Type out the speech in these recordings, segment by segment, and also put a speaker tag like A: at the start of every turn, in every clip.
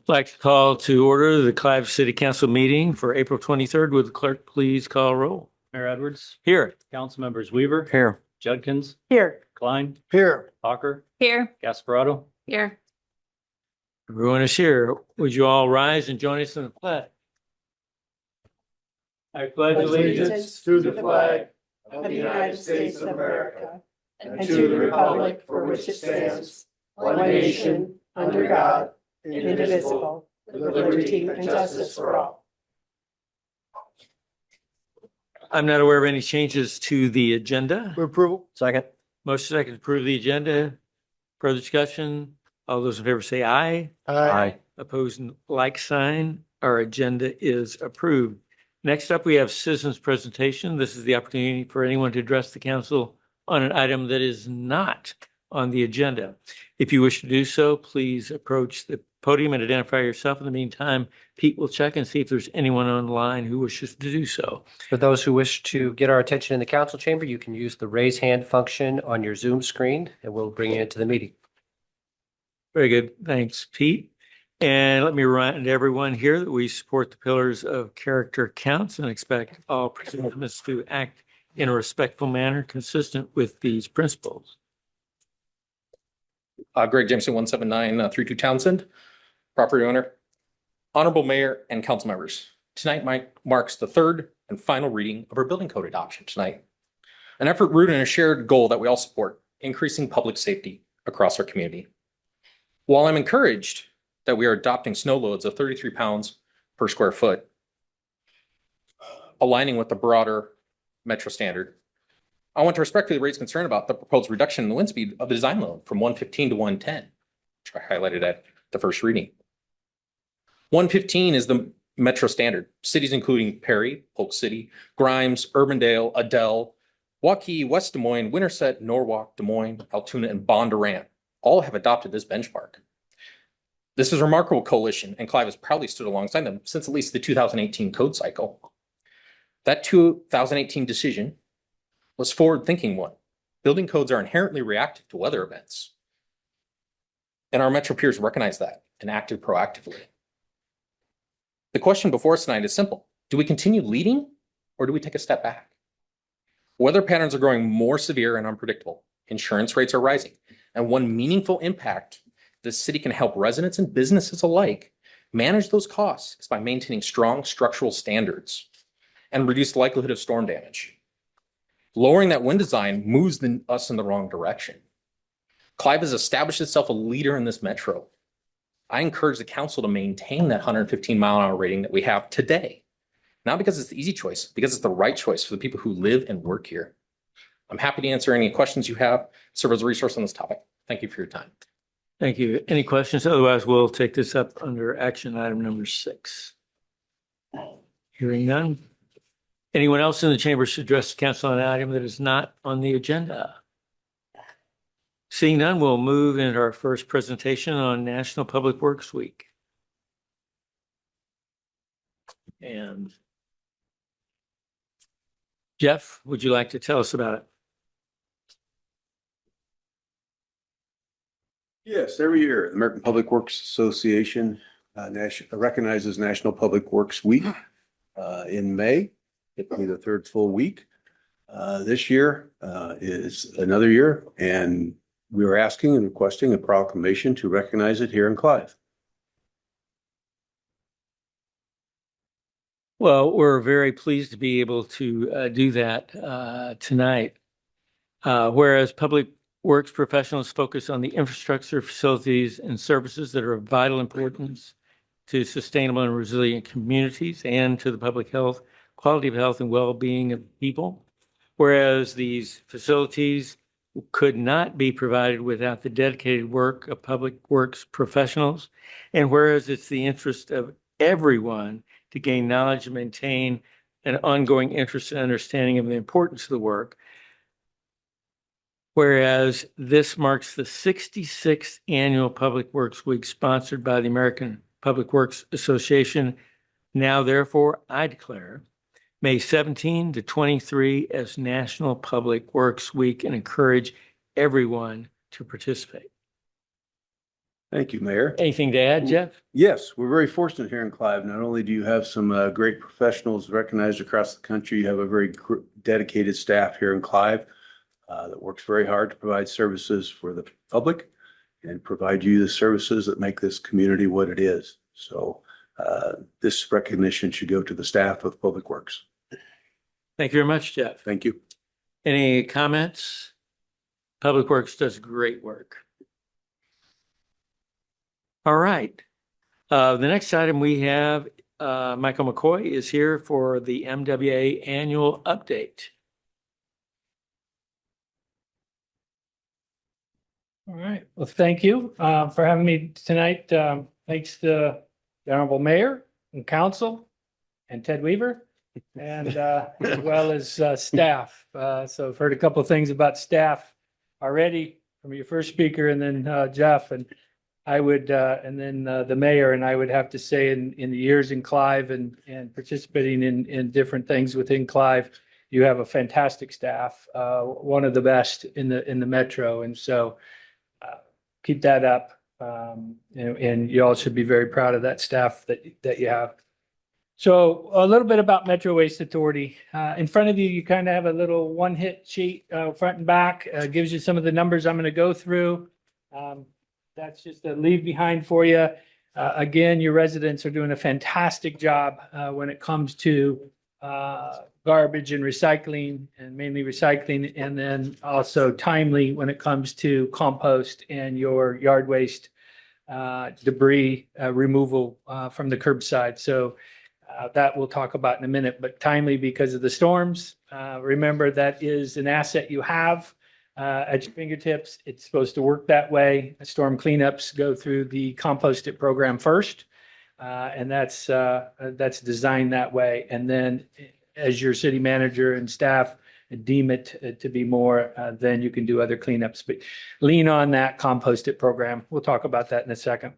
A: like to call to order the Clive City Council meeting for April 23rd. Would the clerk please call roll?
B: Mayor Edwards,
A: Here.
B: council members Weaver,
C: Here.
B: Judkins,
D: Here.
B: Klein,
C: Here.
B: Hawker,
D: Here.
B: Gasparotto.
D: Here.
A: Everyone is here. Would you all rise and join us in the pledge? I pledge
D: Allegiance to the flag of the United States of America and to the republic for which it stands, one nation, under God, indivisible, with liberty and justice for all.
A: I'm not aware of any changes to the agenda.
C: For approval. Second.
A: Motion second to approve the agenda. Further discussion? All those in favor say aye.
C: Aye.
A: Opposed, like sign. Our agenda is approved. Next up, we have citizens presentation. This is the opportunity for anyone to address the council on an item that is not on the agenda. If you wish to do so, please approach the podium and identify yourself. In the meantime, Pete will check and see if there's anyone online who wishes to do so.
C: For those who wish to get our attention in the council chamber, you can use the raise hand function on your Zoom screen and we'll bring you into the meeting.
A: Very good. Thanks, Pete. And let me remind everyone here that we support the pillars of character counts and expect all participants to act in a respectful manner consistent with these principles.
E: Greg Jameson, 17932 Townsend, property owner. Honorable Mayor and council members, tonight marks the third and final reading of our building code adoption tonight. An effort rooted in a shared goal that we all support, increasing public safety across our community. While I'm encouraged that we are adopting snow loads of 33 pounds per square foot, aligning with the broader metro standard, I want to respectfully raise concern about the proposed reduction in the wind speed of the design load from 115 to 110, which I highlighted at the first reading. 115 is the metro standard. Cities including Perry, Polk City, Grimes, Urbandale, Adel, Waukee, West Des Moines, Winterset, Norwalk, Des Moines, Altoona, and Bondurant all have adopted this benchmark. This is a remarkable coalition, and Clive has proudly stood alongside them since at least the 2018 code cycle. That 2018 decision was forward-thinking one. Building codes are inherently reactive to weather events. And our metro peers recognize that and acted proactively. The question before us tonight is simple. Do we continue leading or do we take a step back? Weather patterns are growing more severe and unpredictable. Insurance rates are rising. And one meaningful impact the city can help residents and businesses alike manage those costs is by maintaining strong structural standards and reduce the likelihood of storm damage. Lowering that wind design moves us in the wrong direction. Clive has established itself a leader in this metro. I encourage the council to maintain that 115-mile-an-hour rating that we have today. Not because it's the easy choice, because it's the right choice for the people who live and work here. I'm happy to answer any questions you have, serve as a resource on this topic. Thank you for your time.
A: Thank you. Any questions? Otherwise, we'll take this up under action item number 6. Hearing none. Anyone else in the chamber should address the council on an item that is not on the agenda? Seeing none, we'll move into our first presentation on National Public Works Week. And Jeff, would you like to tell us about it?
F: Yes, every year, the American Public Works Association recognizes National Public Works Week in May. It'll be the third full week. This year is another year, and we are asking and requesting a proclamation to recognize it here in Clive.
A: Well, we're very pleased to be able to do that tonight. Whereas public works professionals focus on the infrastructure, facilities, and services that are of vital importance to sustainable and resilient communities and to the public health, quality of health, and well-being of people. Whereas these facilities could not be provided without the dedicated work of public works professionals. And whereas it's the interest of everyone to gain knowledge and maintain an ongoing interest and understanding of the importance of the work. Whereas this marks the 66th annual Public Works Week sponsored by the American Public Works Association. Now, therefore, I declare May 17 to 23 as National Public Works Week and encourage everyone to participate.
F: Thank you, Mayor.
A: Anything to add, Jeff?
F: Yes, we're very fortunate here in Clive. Not only do you have some great professionals recognized across the country, you have a very dedicated staff here in Clive that works very hard to provide services for the public and provide you the services that make this community what it is. So this recognition should go to the staff of Public Works.
A: Thank you very much, Jeff.
F: Thank you.
A: Any comments? Public Works does great work. All right. The next item we have, Michael McCoy is here for the MWA annual update.
B: All right. Well, thank you for having me tonight. Thanks to the Honorable Mayor and Council and Ted Weaver and as well as staff. So I've heard a couple of things about staff already from your first speaker and then Jeff and I would and then the mayor, and I would have to say in the years in Clive and participating in different things within Clive, you have a fantastic staff, one of the best in the metro. And so keep that up. And you all should be very proud of that staff that you have. So a little bit about Metro Waste Authority. In front of you, you kind of have a little one-hit sheet, front and back, gives you some of the numbers I'm going to go through. That's just a leave behind for you. Again, your residents are doing a fantastic job when it comes to garbage and recycling, and mainly recycling, and then also timely when it comes to compost and your yard waste debris removal from the curbside. So that we'll talk about in a minute, but timely because of the storms. Remember, that is an asset you have at your fingertips. It's supposed to work that way. Storm cleanups go through the Compost It program first, and that's designed that way. And then as your city manager and staff deem it to be more, then you can do other cleanups. But lean on that Compost It program. We'll talk about that in a second.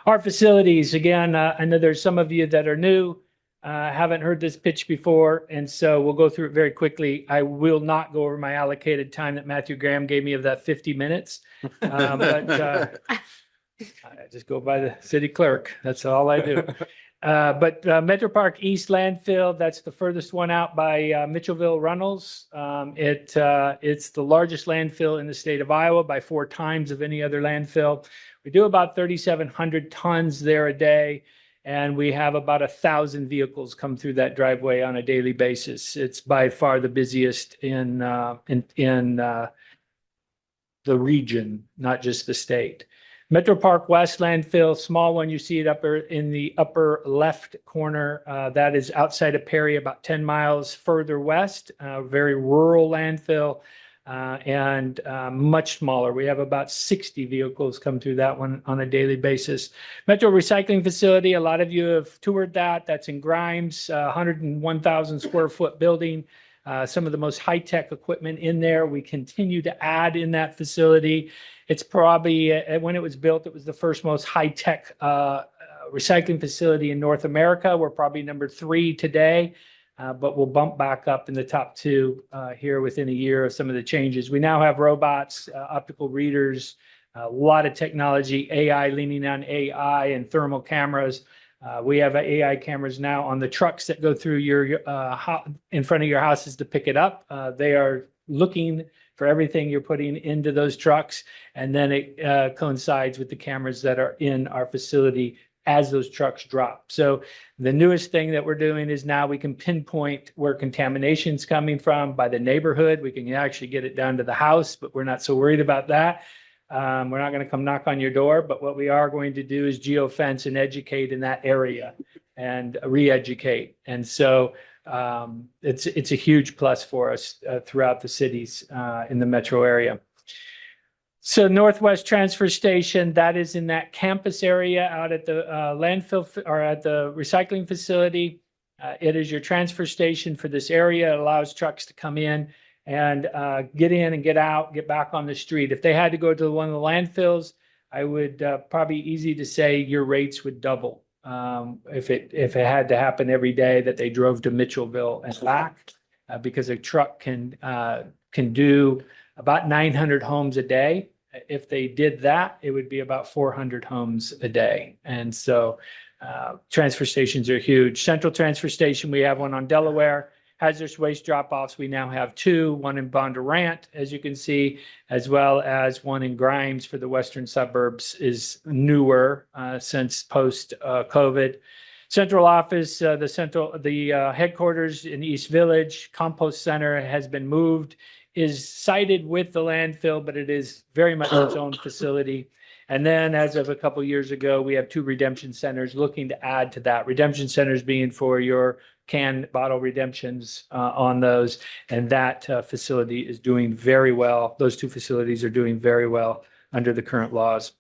B: Our facilities, again, I know there's some of you that are new, haven't heard this pitch before, and so we'll go through it very quickly. I will not go over my allocated time that Matthew Graham gave me of that 50 minutes. But I just go by the city clerk. That's all I do. But Metro Park East Landfill, that's the furthest one out by Mitchellville Runnels. It's the largest landfill in the state of Iowa by 4 times of any other landfill. We do about 3,700 tons there a day, and we have about 1,000 vehicles come through that driveway on a daily basis. It's by far the busiest in the region, not just the state. Metro Park West landfill, small one, you see it in the upper left corner. That is outside of Perry, about 10 miles further west, very rural landfill. And much smaller. We have about 60 vehicles come through that one on a daily basis. Metro Recycling Facility, a lot of you have toured that. That's in Grimes, 101,000 square foot building. Some of the most high-tech equipment in there. We continue to add in that facility. It's probably, when it was built, it was the first most high-tech recycling facility in North America. We're probably number 3 today. But we'll bump back up in the top 2 here within a year of some of the changes. We now have robots, optical readers, a lot of technology, AI, leaning on AI and thermal cameras. We have AI cameras now on the trucks that go through in front of your houses to pick it up. They are looking for everything you're putting into those trucks, and then it coincides with the cameras that are in our facility as those trucks drop. So the newest thing that we're doing is now we can pinpoint where contamination's coming from by the neighborhood. We can actually get it down to the house, but we're not so worried about that. We're not going to come knock on your door, but what we are going to do is geofence and educate in that area and re-educate. And so it's a huge plus for us throughout the cities in the metro area. So Northwest Transfer Station, that is in that campus area out at the landfill or at the recycling facility. It is your transfer station for this area. It allows trucks to come in and get in and get out, get back on the street. If they had to go to one of the landfills, I would probably easy to say your rates would double if it had to happen every day that they drove to Mitchellville and back, because a truck can do about 900 homes a day. if they did that, it would be about 400 homes a day. And so transfer stations are huge. Central Transfer Station, we have one on Delaware. Hazardous waste drop-offs, we now have two, one in Bondurant, as you can see, as well as one in Grimes for the western suburbs is newer since post-COVID. Central office, the headquarters in East Village, compost center has been moved, is sited with the landfill, but it is very much its own facility. And then as of a couple of years ago, we have two redemption centers looking to add to that. Redemption centers being for your can bottle redemptions on those. And that facility is doing very well. Those two facilities are doing very well under the current laws.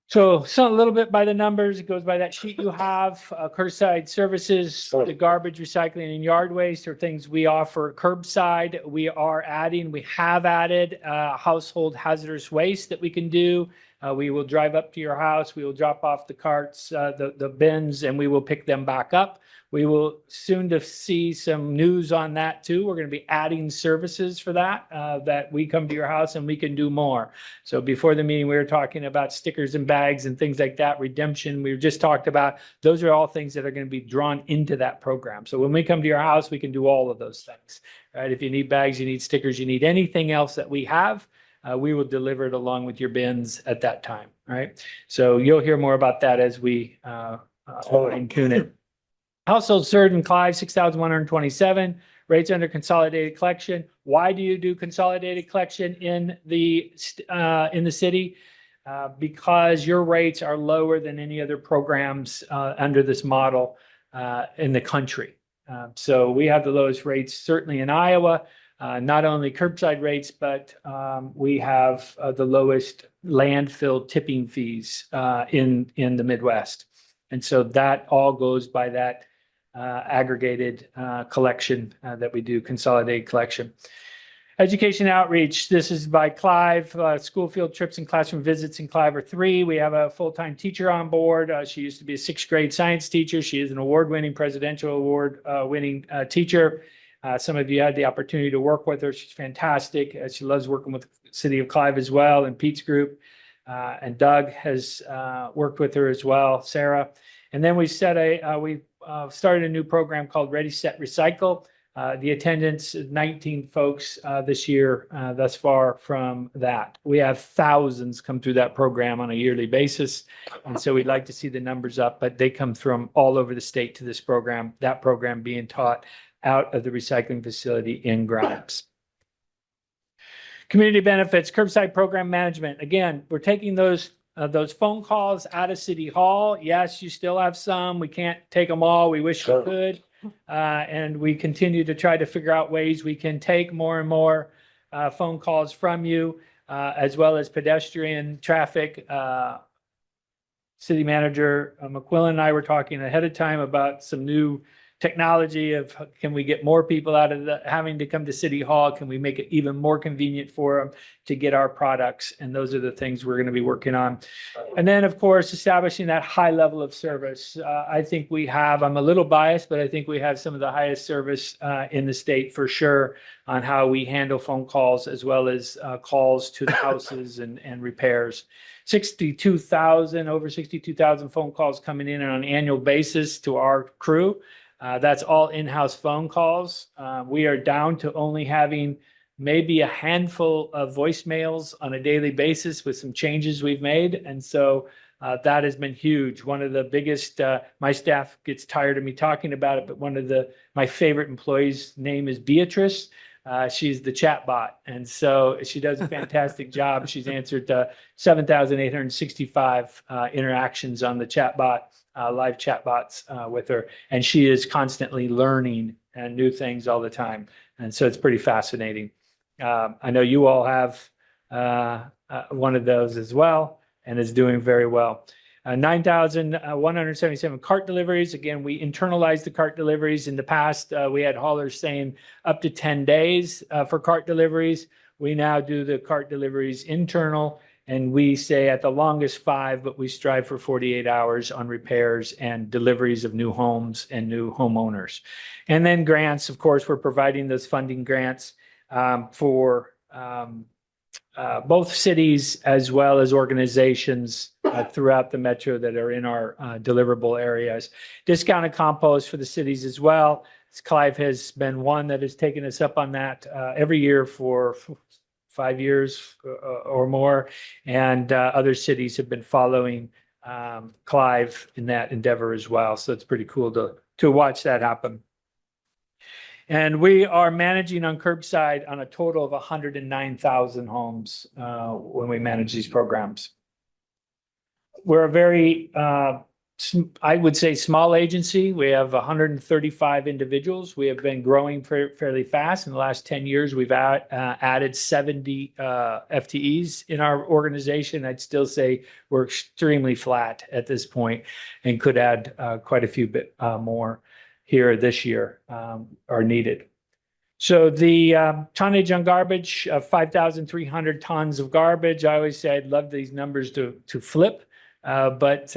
B: So a little bit by the numbers, it goes by that sheet you have. Curbside services, the garbage, recycling, and yard waste are things we offer curbside. We have added household hazardous waste that we can do. We will drive up to your house. We will drop off the carts, the bins, and we will pick them back up. We will soon to see some news on that too. We're going to be adding services for that, that we come to your house and we can do more. So before the meeting, we were talking about stickers and bags and things like that, redemption. We just talked about, those are all things that are going to be drawn into that program. So when we come to your house, we can do all of those things, right? If you need bags, you need stickers, you need anything else that we have, we will deliver it along with your bins at that time, right? So you'll hear more about that as we fine tune it. Household surge in Clive, 6,127. Rates under consolidated collection. Why do you do consolidated collection in the city? Because your rates are lower than any other programs under this model in the country. So we have the lowest rates certainly in Iowa. Not only curbside rates, but we have the lowest landfill tipping fees in the Midwest. And so that all goes by that aggregated collection that we do, consolidated collection. Education outreach. This is by Clive. School field trips and classroom visits in Clive are 3. We have a full-time teacher on board. She used to be a 6th grade science teacher. She is an award-winning, presidential award-winning teacher. Some of you had the opportunity to work with her. She's fantastic. She loves working with the city of Clive as well and Pete's group. And Doug has worked with her as well, Sarah. And then we started a new program called Ready, Set, Recycle. The attendance is 19 folks this year thus far from that. We have thousands come through that program on a yearly basis. And so we'd like to see the numbers up, but they come from all over the state to this program, that program being taught out of the recycling facility in Grimes. Community benefits, curbside program management. Again, we're taking those phone calls out of City Hall. Yes, you still have some. We can't take them all. We wish we could. And we continue to try to figure out ways we can take more and more phone calls from you, as well as pedestrian traffic. City Manager McQuillan and I were talking ahead of time about some new technology of can we get more people out of having to come to City Hall? Can we make it even more convenient for them to get our products? And those are the things we're going to be working on. And then, of course, establishing that high level of service. I think we have, I'm a little biased, but I think we have some of the highest service in the state for sure on how we handle phone calls as well as calls to the houses and repairs. Over 62,000 phone calls coming in on an annual basis to our crew. That's all in-house phone calls. We are down to only having maybe a handful of voicemails on a daily basis with some changes we've made. And so that has been huge. One of the biggest, my staff gets tired of me talking about it, but my favorite employees' name is Beatrice. She's the chat bot. And so she does a fantastic job. She's answered 7,865 interactions on the chat bot. Live chatbots with her, and she is constantly learning and new things all the time, and so it's pretty fascinating. I know you all have one of those as well, and is doing very well. 9,177 cart deliveries. Again, we internalized the cart deliveries. In the past, we had haulers saying up to 10 days for cart deliveries. We now do the cart deliveries internal. And we say at the longest 5, but we strive for 48 hours on repairs and deliveries of new homes and new homeowners. And then grants, of course, we're providing those funding grants for both cities as well as organizations throughout the metro that are in our deliverable areas. Discounted compost for the cities as well. Clive has been one that has taken us up on that every year for 5 years or more, and other cities have been following Clive in that endeavor as well. So it's pretty cool to watch that happen. And we are managing on curbside on a total of 109,000 homes when we manage these programs. We're a very, I would say, small agency. We have 135 individuals. We have been growing fairly fast. In the last 10 years, we've added 70 FTEs in our organization. I'd still say we're extremely flat at this point and could add quite a few bit more here this year are needed. So the tonnage on garbage, 5,300 tons of garbage. I always say I'd love these numbers to flip, but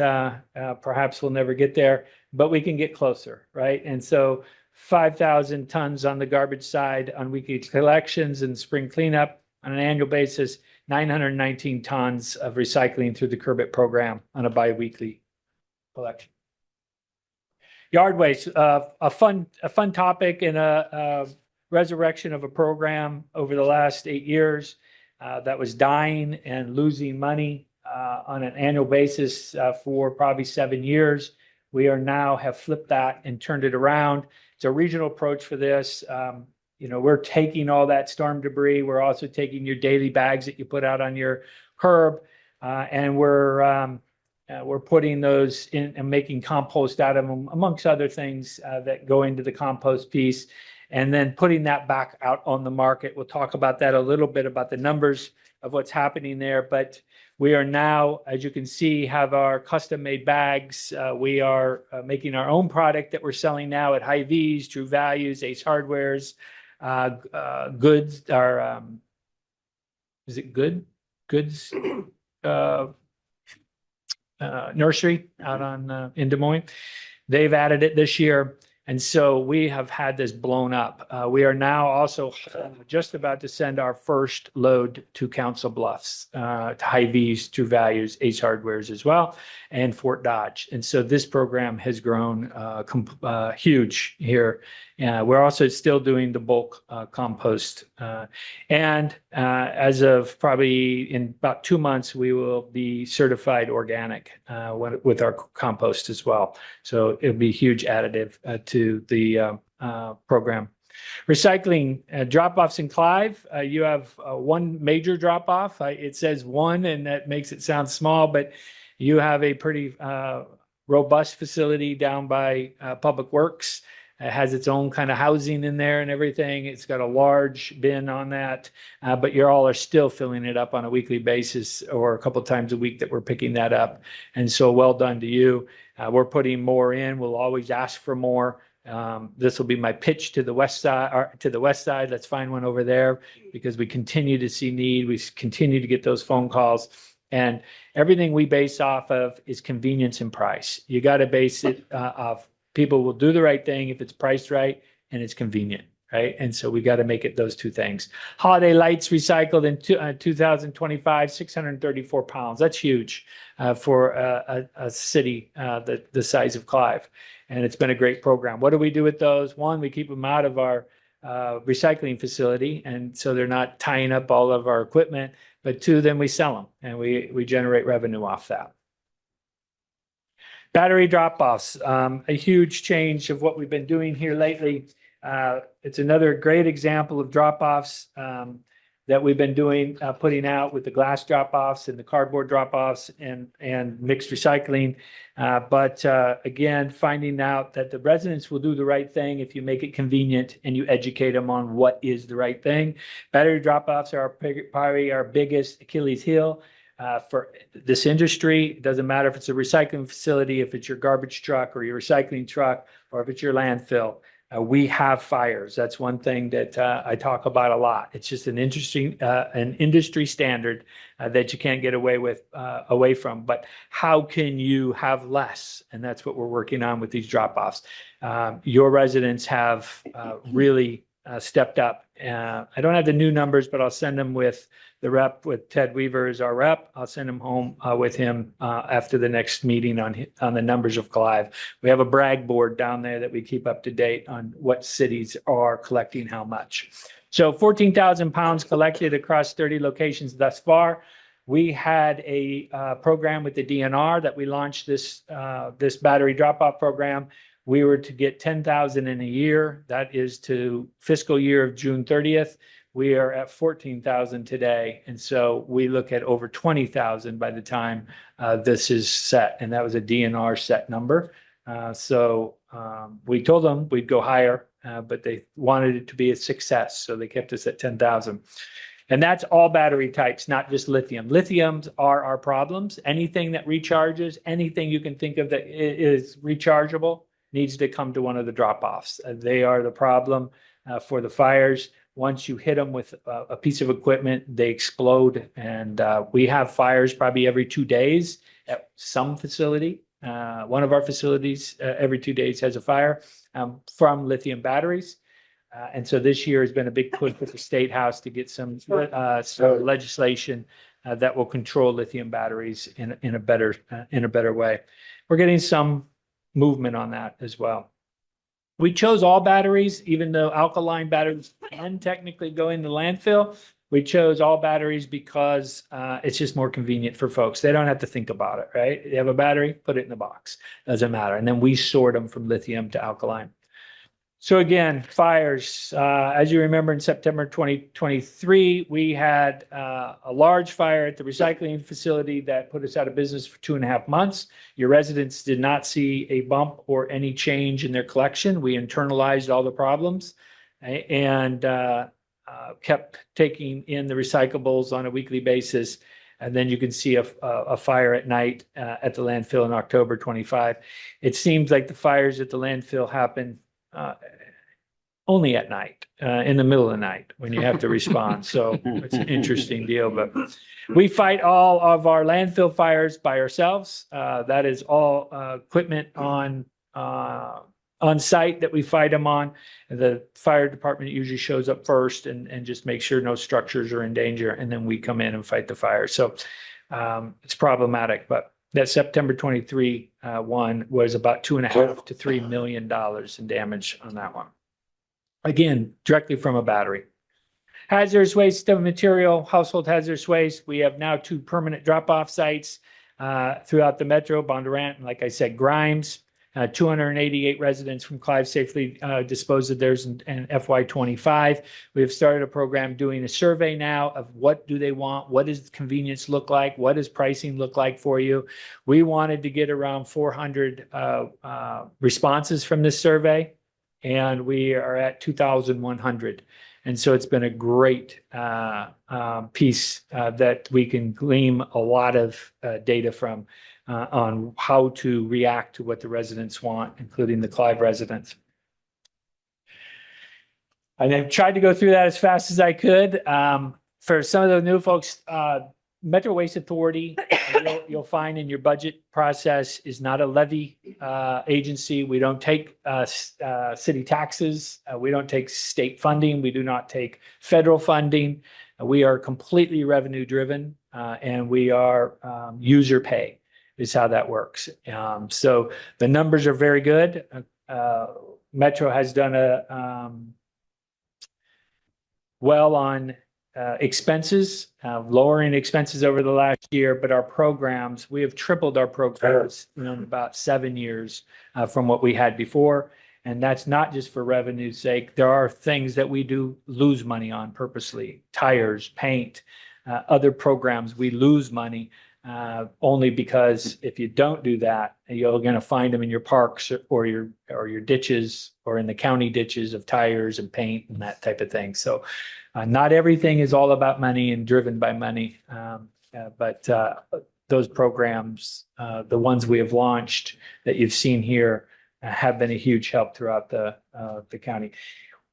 B: perhaps we'll never get there, but we can get closer, right? And so 5,000 tons on the garbage side on weekly collections and spring cleanup on an annual basis, 919 tons of recycling through the Curb It program on a biweekly collection. Yard waste, a fun topic and a resurrection of a program over the last 8 years that was dying and losing money on an annual basis for probably 7 years. We are now have flipped that and turned it around. It's a regional approach for this. We're taking all that storm debris. We're also taking your daily bags that you put out on your curb, and we're putting those in and making compost out of them, amongst other things that go into the compost piece, and then putting that back out on the market. We'll talk about that a little bit about the numbers of what's happening there. But we are now, as you can see, have our custom made bags. We are making our own product that we're selling now at Hy-Vees, True Values, Ace Hardwares, Goods, or is it Goods? Nursery out on in Des Moines. They've added it this year. And so we have had this blown up. We are now also just about to send our first load to Council Bluffs, to Hy-Vees, True Values, Ace Hardwares as well, and Fort Dodge. And so this program has grown huge here. We're also still doing the bulk compost. And as of probably in about 2 months, we will be certified organic with our compost as well. So it'll be a huge additive to the program. Recycling drop-offs in Clive. You have one major drop-off. It says one, and that makes it sound small, but you have a pretty robust facility down by Public Works. It has its own kind of housing in there and everything. It's got a large bin on that, but you all are still filling it up on a weekly basis or a couple times a week that we're picking that up. And so well done to you. We're putting more in. We'll always ask for more. This will be my pitch to the west side. Let's find one over there because we continue to see need. We continue to get those phone calls. And everything we base off of is convenience and price. You got to base it off people will do the right thing if it's priced right and it's convenient, right? And so we got to make it those two things. Holiday lights recycled in 2025, 634 pounds. That's huge for a city the size of Clive. And it's been a great program. What do we do with those? One, we keep them out of our recycling facility, and so they're not tying up all of our equipment. But two, then we sell them, and we generate revenue off that. Battery drop-offs, a huge change of what we've been doing here lately. It's another great example of drop-offs that we've been doing, putting out with the glass drop-offs and the cardboard drop-offs and mixed recycling. But again, finding out that the residents will do the right thing if you make it convenient and you educate them on what is the right thing. Battery drop-offs are probably our biggest Achilles heel. For this industry. It doesn't matter if it's a recycling facility, if it's your garbage truck or your recycling truck, or if it's your landfill. We have fires. That's one thing that I talk about a lot. It's just an industry standard that you can't get away from. But how can you have less? And that's what we're working on with these drop-offs. Your residents have really stepped up. I don't have the new numbers, but I'll send them with the rep, with Ted Weaver as our rep. I'll send them home with him after the next meeting on the numbers of Clive. We have a brag board down there that we keep up to date on what cities are collecting how much. So 14,000 pounds collected across 30 locations thus far. We had a program with the DNR that we launched this battery drop-off program. We were to get 10,000 in a year. That is to fiscal year of June 30th. We are at 14,000 today. And so we look at over 20,000 by the time this is set. And that was a DNR set number. So we told them we'd go higher, but they wanted it to be a success. So they kept us at 10,000. And that's all battery types, not just lithium. Lithiums are our problems. Anything that recharges, anything you can think of that is rechargeable needs to come to one of the drop-offs. They are the problem for the fires. Once you hit them with a piece of equipment, they explode. And we have fires probably every 2 days at some facility. One of our facilities every 2 days has a fire from lithium batteries. And so this year has been a big push with the State House to get some legislation that will control lithium batteries in a better way. We're getting some movement on that as well. We chose all batteries, even though alkaline batteries can technically go into landfill. We chose all batteries because it's just more convenient for folks. They don't have to think about it, right? They have a battery, put it in the box. Doesn't matter. And then we sort them from lithium to alkaline. So again, fires, as you remember in September 2023, we had a large fire at the recycling facility that put us out of business for 2.5 months. Your residents did not see a bump or any change in their collection. We internalized all the problems and kept taking in the recyclables on a weekly basis. And then you can see a fire at night at the landfill in October 25. It seems like the fires at the landfill happen only at night, in the middle of the night when you have to respond. So it's an interesting deal, but we fight all of our landfill fires by ourselves. That is all equipment on site that we fight them on. The fire department usually shows up first and just make sure no structures are in danger. And then we come in and fight the fire. So it's problematic, but that September 23 one was about $2.5 to $3 million in damage on that one. Again, directly from a battery. Hazardous waste material, household hazardous waste. We have now 2 permanent drop-off sites throughout the metro, Bondurant, and like I said, Grimes. 288 residents from Clive safely disposed of theirs in FY25. We have started a program doing a survey now of what do they want, what does convenience look like, what does pricing look like for you. We wanted to get around 400 responses from this survey, and we are at 2,100. And so it's been a great piece that we can glean a lot of data from on how to react to what the residents want, including the Clive residents. And I've tried to go through that as fast as I could. For some of the new folks, Metro Waste Authority, you'll find in your budget process, is not a levy agency. We don't take city taxes. We don't take state funding. We do not take federal funding. We are completely revenue driven, and we are user pay is how that works. So the numbers are very good. Metro has done well on expenses, lowering expenses over the last year, but our programs, we have tripled our programs in about 7 years from what we had before. And that's not just for revenue's sake. There are things that we do lose money on purposely, tires, paint, other programs, we lose money only because if you don't do that, you're going to find them in your parks or your ditches or in the county ditches of tires and paint and that type of thing. So not everything is all about money and driven by money, but those programs, the ones we have launched that you've seen here, have been a huge help throughout the county.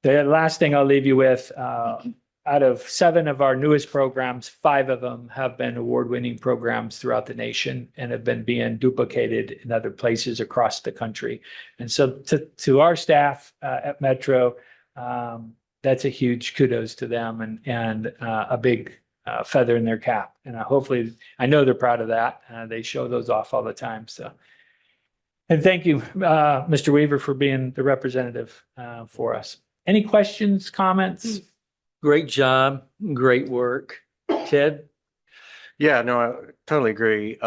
B: The last thing I'll leave you with, out of 7 of our newest programs, 5 of them have been award-winning programs throughout the nation and have been being duplicated in other places across the country. And so to our staff at Metro, that's a huge kudos to them and a big feather in their cap. And hopefully, I know they're proud of that. They show those off all the time. So, and thank you, Mr. Weaver, for being the representative for us. Any questions, comments?
A: Great job, great work. Ted?
G: Yeah, no, I totally agree.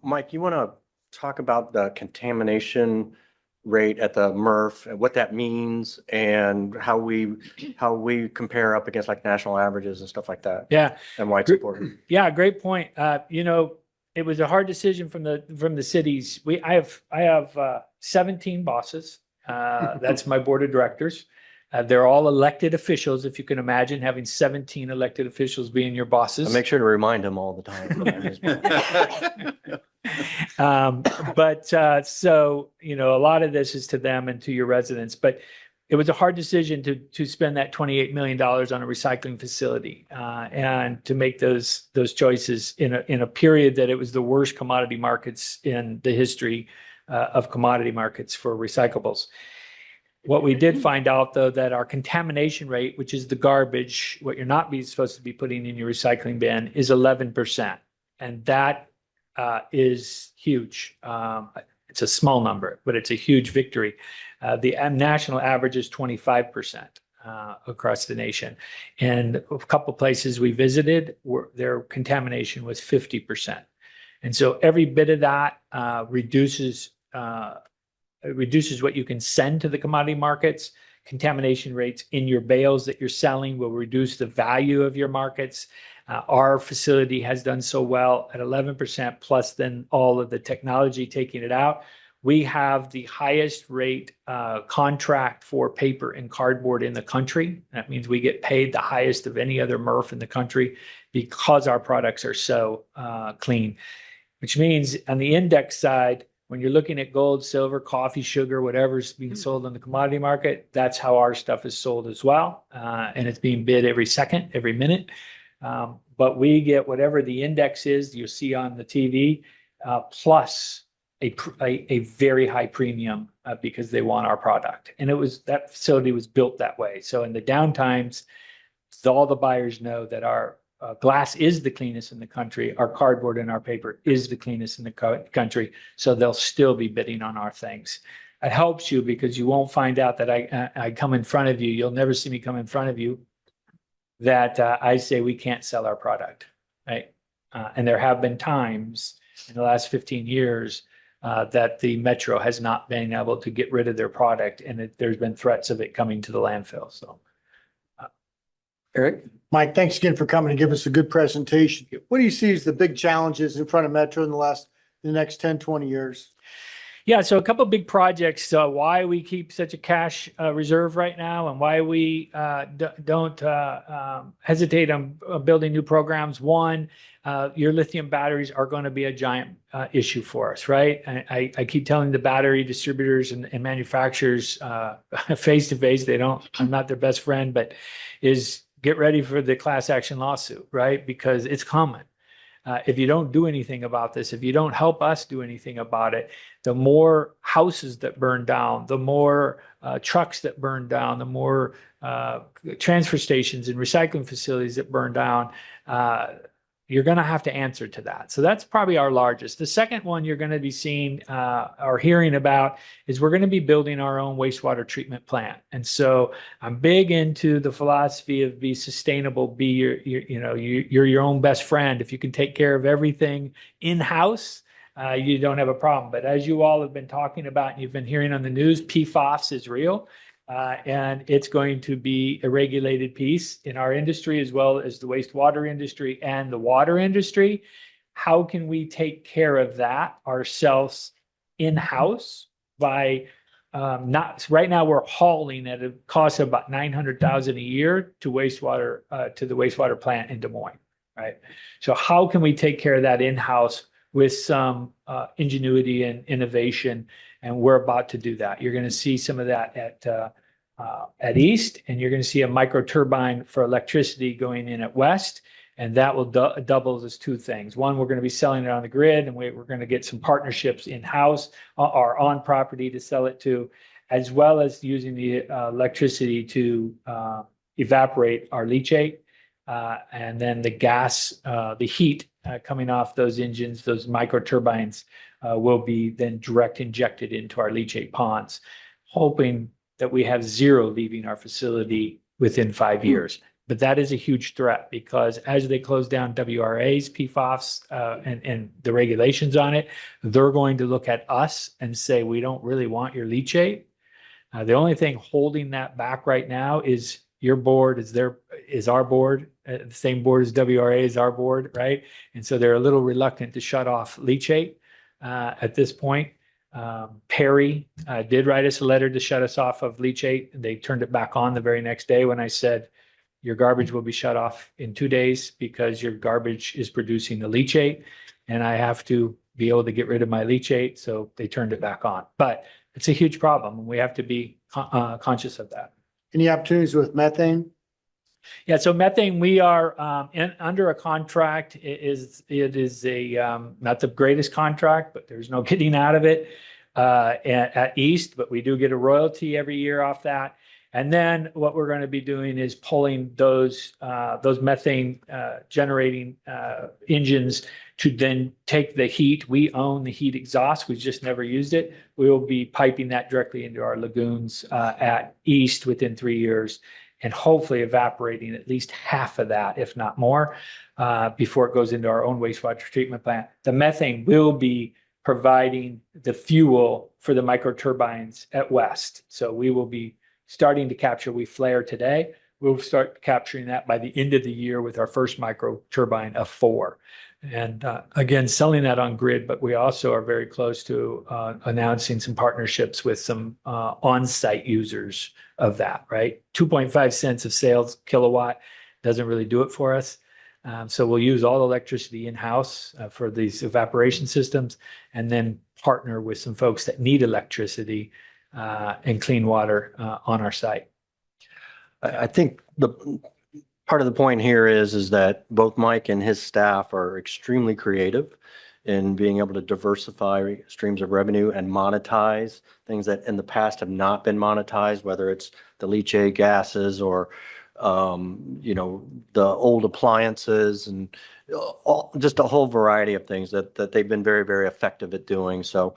G: Mike, you want to talk about the contamination rate at the MRF and what that means and how we compare up against like national averages and stuff like that
B: Yeah.
G: and why it's important?
B: Yeah, great point. It was a hard decision from the cities. I have 17 bosses. That's my board of directors. They're all elected officials. If you can imagine having 17 elected officials being your bosses.
G: I make sure to remind them all the time.
B: So, a lot of this is to them and to your residents, but it was a hard decision to spend that $28 million on a recycling facility, and to make those choices in a period that it was the worst commodity markets in the history of commodity markets for recyclables. What we did find out, though, that our contamination rate, which is the garbage, what you're not supposed to be putting in your recycling bin, is 11%. And that is huge. It's a small number, but it's a huge victory. The national average is 25% across the nation. And a couple places we visited, their contamination was 50%. And so every bit of that reduces what you can send to the commodity markets. Contamination rates in your bales that you're selling will reduce the value of your markets. Our facility has done so well at 11%, plus then all of the technology taking it out. We have the highest rate contract for paper and cardboard in the country. That means we get paid the highest of any other MRF in the country because our products are so clean, which means on the index side, when you're looking at gold, silver, coffee, sugar, whatever's being sold in the commodity market, that's how our stuff is sold as well. And it's being bid every second, every minute. But we get whatever the index is you see on the TV, plus a very high premium because they want our product. And that facility was built that way. So in the downtimes, all the buyers know that our glass is the cleanest in the country. Our cardboard and our paper is the cleanest in the country. So they'll still be bidding on our things. It helps you because you won't find out that I come in front of you. You'll never see me come in front of you that I say we can't sell our product, right? And there have been times in the last 15 years that the Metro has not been able to get rid of their product, and there's been threats of it coming to the landfill. So,
A: Eric?
H: Mike, thanks again for coming and giving us a good presentation. What do you see as the big challenges in front of Metro in the next 10, 20 years?
B: Yeah, so a couple of big projects. Why we keep such a cash reserve right now, and why we don't hesitate on building new programs. One, your lithium batteries are going to be a giant issue for us, right? I keep telling the battery distributors and manufacturers face to face, I'm not their best friend, but is get ready for the class action lawsuit, right? Because it's coming. If you don't do anything about this, if you don't help us do anything about it, the more houses that burn down, the more trucks that burn down, the more transfer stations and recycling facilities that burn down, you're going to have to answer to that. So that's probably our largest. The second one you're going to be seeing or hearing about is we're going to be building our own wastewater treatment plant. And so I'm big into the philosophy of be sustainable, be you're your own best friend. If you can take care of everything in-house, you don't have a problem. But as you all have been talking about, and you've been hearing on the news, PFAS is real. And it's going to be a regulated piece in our industry as well as the wastewater industry and the water industry. How can we take care of that ourselves in-house by not right now we're hauling at a cost of about $900,000 a year to wastewater to the wastewater plant in Des Moines, right? So how can we take care of that in-house with some ingenuity and innovation? And we're about to do that. You're going to see some of that at East, and you're going to see a micro turbine for electricity going in at West, and that will double as two things. One, we're going to be selling it on the grid, and we're going to get some partnerships in-house or on property to sell it to, as well as using the electricity to evaporate our leachate. And then the gas, the heat coming off those engines, those micro turbines, will be then direct injected into our leachate ponds, hoping that we have zero leaving our facility within 5 years. But that is a huge threat because as they close down WRAs, PFAS, and the regulations on it, they're going to look at us and say, we don't really want your leachate. The only thing holding that back right now is your board is our board, the same board as WRA is our board, right? And so they're a little reluctant to shut off leachate at this point. Perry did write us a letter to shut us off of leachate. They turned it back on the very next day when I said, your garbage will be shut off in 2 days because your garbage is producing the leachate and I have to be able to get rid of my leachate. So they turned it back on. But it's a huge problem and we have to be conscious of that.
H: Any opportunities with methane?
B: Yeah, so methane, we are under a contract. It is not the greatest contract, but there's no getting out of it at East, but we do get a royalty every year off that. And then what we're going to be doing is pulling those methane generating engines to then take the heat. We own the heat exhaust. We've just never used it. We will be piping that directly into our lagoons at East within 3 years and hopefully evaporating at least half of that, if not more, before it goes into our own wastewater treatment plant. The methane will be providing the fuel for the micro turbines at West. So we will be starting to capture. We flare today. We'll start capturing that by the end of the year with our first micro turbine of 4. And again, selling that on grid, but we also are very close to announcing some partnerships with some on-site users of that, right? 2.5 cents of sales kilowatt doesn't really do it for us. So we'll use all the electricity in-house for these evaporation systems and then partner with some folks that need electricity and clean water on our site.
G: I think the part of the point here is that both Mike and his staff are extremely creative in being able to diversify streams of revenue and monetize things that in the past have not been monetized, whether it's the leachate gases or the old appliances and just a whole variety of things that they've been very, very effective at doing. So,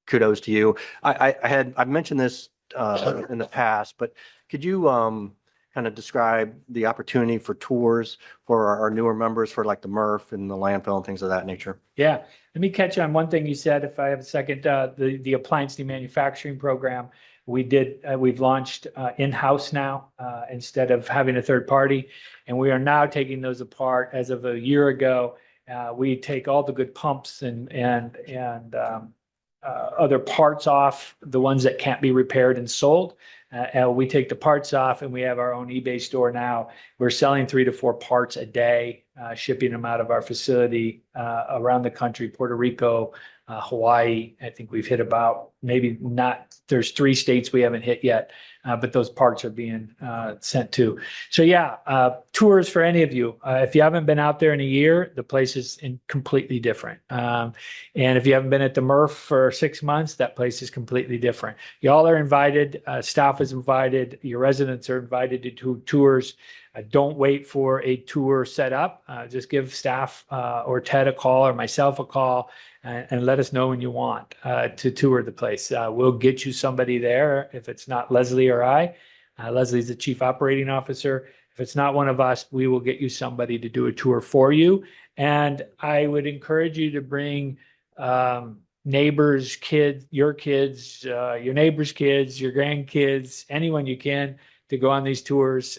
G: kudos to you. I've mentioned this in the past, but could you kind of describe the opportunity for tours for our newer members for like the MRF and the landfill and things of that nature?
B: Yeah, let me catch on one thing you said, if I have a second. The appliance demanufacturing program we've launched in-house now instead of having a third party, and we are now taking those apart. As of a year ago, we take all the good pumps and other parts off, the ones that can't be repaired and sold. We take the parts off and we have our own eBay store now. We're selling 3 to 4 parts a day, shipping them out of our facility around the country, Puerto Rico, Hawaii. I think we've hit about maybe not, there's 3 states we haven't hit yet, but those parts are being sent to. So yeah, tours for any of you. If you haven't been out there in a year, the place is completely different. And if you haven't been at the MRF for 6 months, that place is completely different. Y'all are invited, staff is invited, your residents are invited to tours. Don't wait for a tour set up. Just give staff or Ted a call or myself a call and let us know when you want to tour the place. We'll get you somebody there if it's not Leslie or I. Leslie's the chief operating officer. If it's not one of us, we will get you somebody to do a tour for you. And I would encourage you to bring neighbors, kids, your neighbors' kids, your grandkids, anyone you can to go on these tours.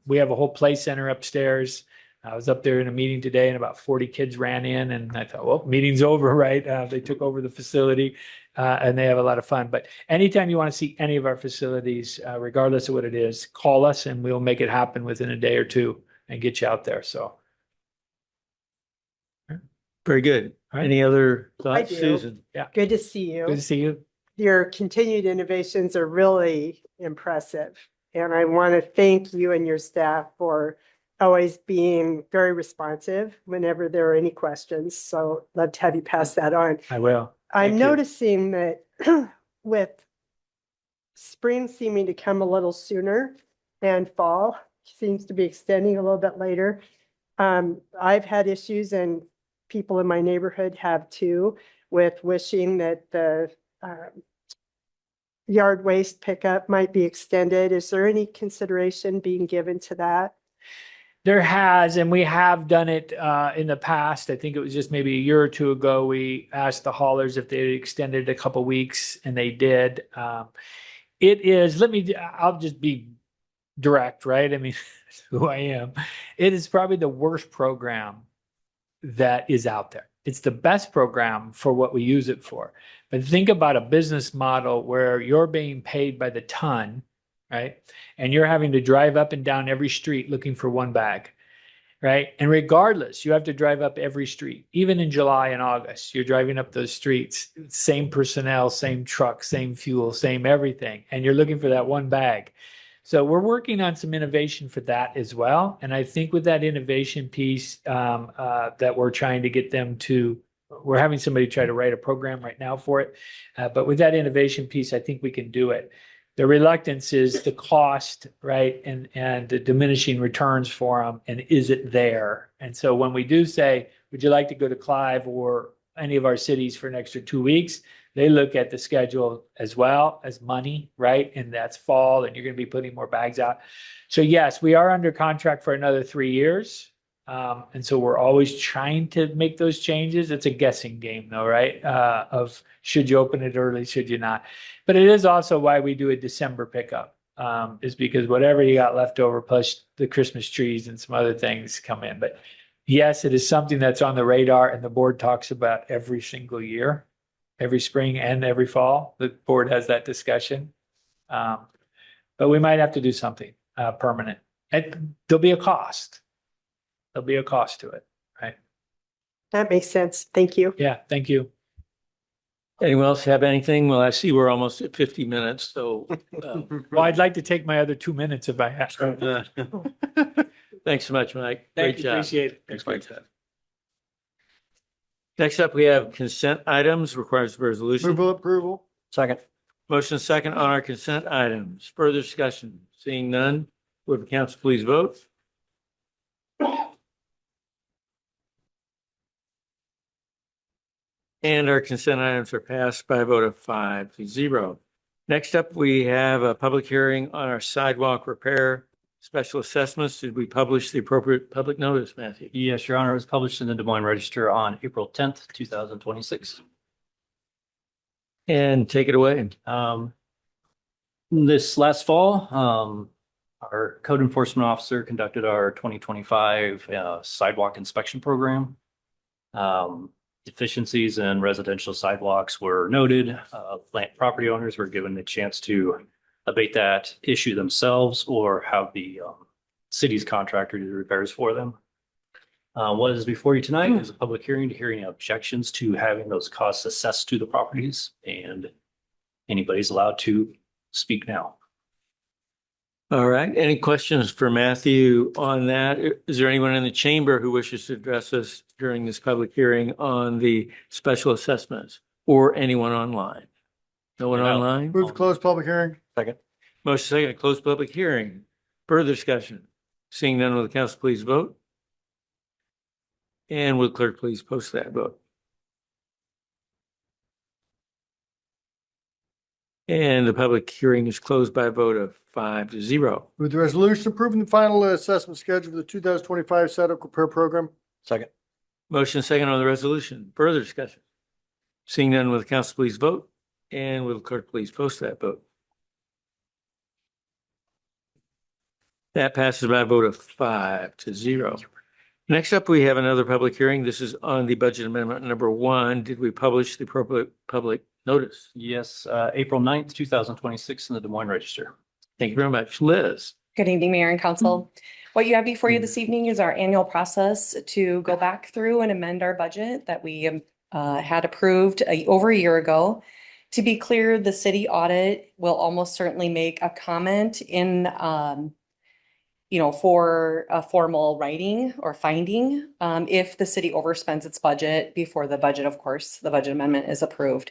B: We have a whole play center upstairs. I was up there in a meeting today and about 40 kids ran in and I thought, well, meeting's over, right? They took over the facility and they have a lot of fun. But anytime you want to see any of our facilities, regardless of what it is, call us and we'll make it happen within a day or two and get you out there. So.
A: Very good.
B: All right.
A: Any other
D: I
A: thoughts,
D: do.
A: Susan?
D: Good to see
B: Good to
D: you.
B: see you.
D: Your continued innovations are really impressive. And I want to thank you and your staff for always being very responsive whenever there are any questions. So love to have you pass that on.
B: I will.
D: I'm
B: Thank you.
D: noticing that with spring seeming to come a little sooner, and fall seems to be extending a little bit later. I've had issues and people in my neighborhood have too with wishing that the yard waste pickup might be extended. Is there any consideration being given to that?
B: There has, and we have done it in the past. I think it was just maybe a year or two ago. We asked the haulers if they extended a couple weeks, and they did. It is, I'll just be direct, right? I mean, that's who I am. It is probably the worst program that is out there. It's the best program for what we use it for. But think about a business model where you're being paid by the ton, right? And you're having to drive up and down every street looking for one bag, right? And regardless, you have to drive up every street. Even in July and August, you're driving up those streets, same personnel, same truck, same fuel, same everything. And you're looking for that one bag. So we're working on some innovation for that as well. And I think with that innovation piece that we're trying to get them to, we're having somebody try to write a program right now for it. But with that innovation piece, I think we can do it. The reluctance is the cost, right? And the diminishing returns for them. And is it there? And so when we do say, would you like to go to Clive or any of our cities for an extra 2 weeks? They look at the schedule as well as money, right? And that's fall, and you're going to be putting more bags out. So yes, we are under contract for another 3 years. And so we're always trying to make those changes. It's a guessing game though, right? Of should you open it early, should you not? But it is also why we do a December pickup, is because whatever you got left over, plus the Christmas trees and some other things come in. But yes, it is something that's on the radar and the board talks about every single year. Every spring and every fall, the board has that discussion. But we might have to do something permanent. And there'll be a cost. There'll be a cost to it, right?
D: That makes sense. Thank you.
B: Yeah, thank you.
A: Anyone else have anything? Well, I see we're almost at 50 minutes, so
B: Well, I'd like to take my other 2 minutes if I have.
A: thanks so much, Mike.
B: Thank
A: Great
B: you,
A: job.
B: appreciate it.
E: Thanks, Mike.
A: Next up, we have consent items, requires resolution.
H: Move approval.
G: Second.
A: Motion second on our consent items. Further discussion? Seeing none, would the council please vote? And our consent items are passed by a vote of 5-0. Next up, we have a public hearing on our sidewalk repair special assessments. Did we publish the appropriate public notice, Matthew?
I: Yes, Your Honor, it was published in the Des Moines Register on April 10th, 2026.
A: And take it away.
I: This last fall, our code enforcement officer conducted our 2025 sidewalk inspection program. Deficiencies in residential sidewalks were noted. Property owners were given the chance to abate that issue themselves or have the city's contractor do the repairs for them. What is before you tonight is a public hearing to hear any objections to having those costs assessed to the properties, and anybody's allowed to speak now.
A: All right. Any questions for Matthew on that? Is there anyone in the chamber who wishes to address us during this public hearing on the special assessments, or anyone online? No one
I: No.
A: online?
H: Move to close public hearing.
G: Second.
A: Motion second to close public hearing. Further discussion? Seeing none, will the council please vote? And will clerk please post that vote? And the public hearing is closed by a vote of 5-0.
H: With the resolution approving the final assessment schedule for the 2025 sidewalk repair program.
G: Second.
A: Motion second on the resolution. Further discussion? Seeing none, will the council please vote? And will the clerk please post that vote? That passes by a vote of 5-0. Next up, we have another public hearing. This is on the budget amendment number 1. Did we publish the appropriate public notice?
I: Yes, April 9th, 2026 in the Des Moines Register.
A: Thank you very much. Liz?
J: Good evening, Mayor and Council. What you have before you this evening is our annual process to go back through and amend our budget that we had approved over a year ago. To be clear, the city audit will almost certainly make a comment in, for a formal writing or finding if the city overspends its budget before the budget, of course, the budget amendment is approved.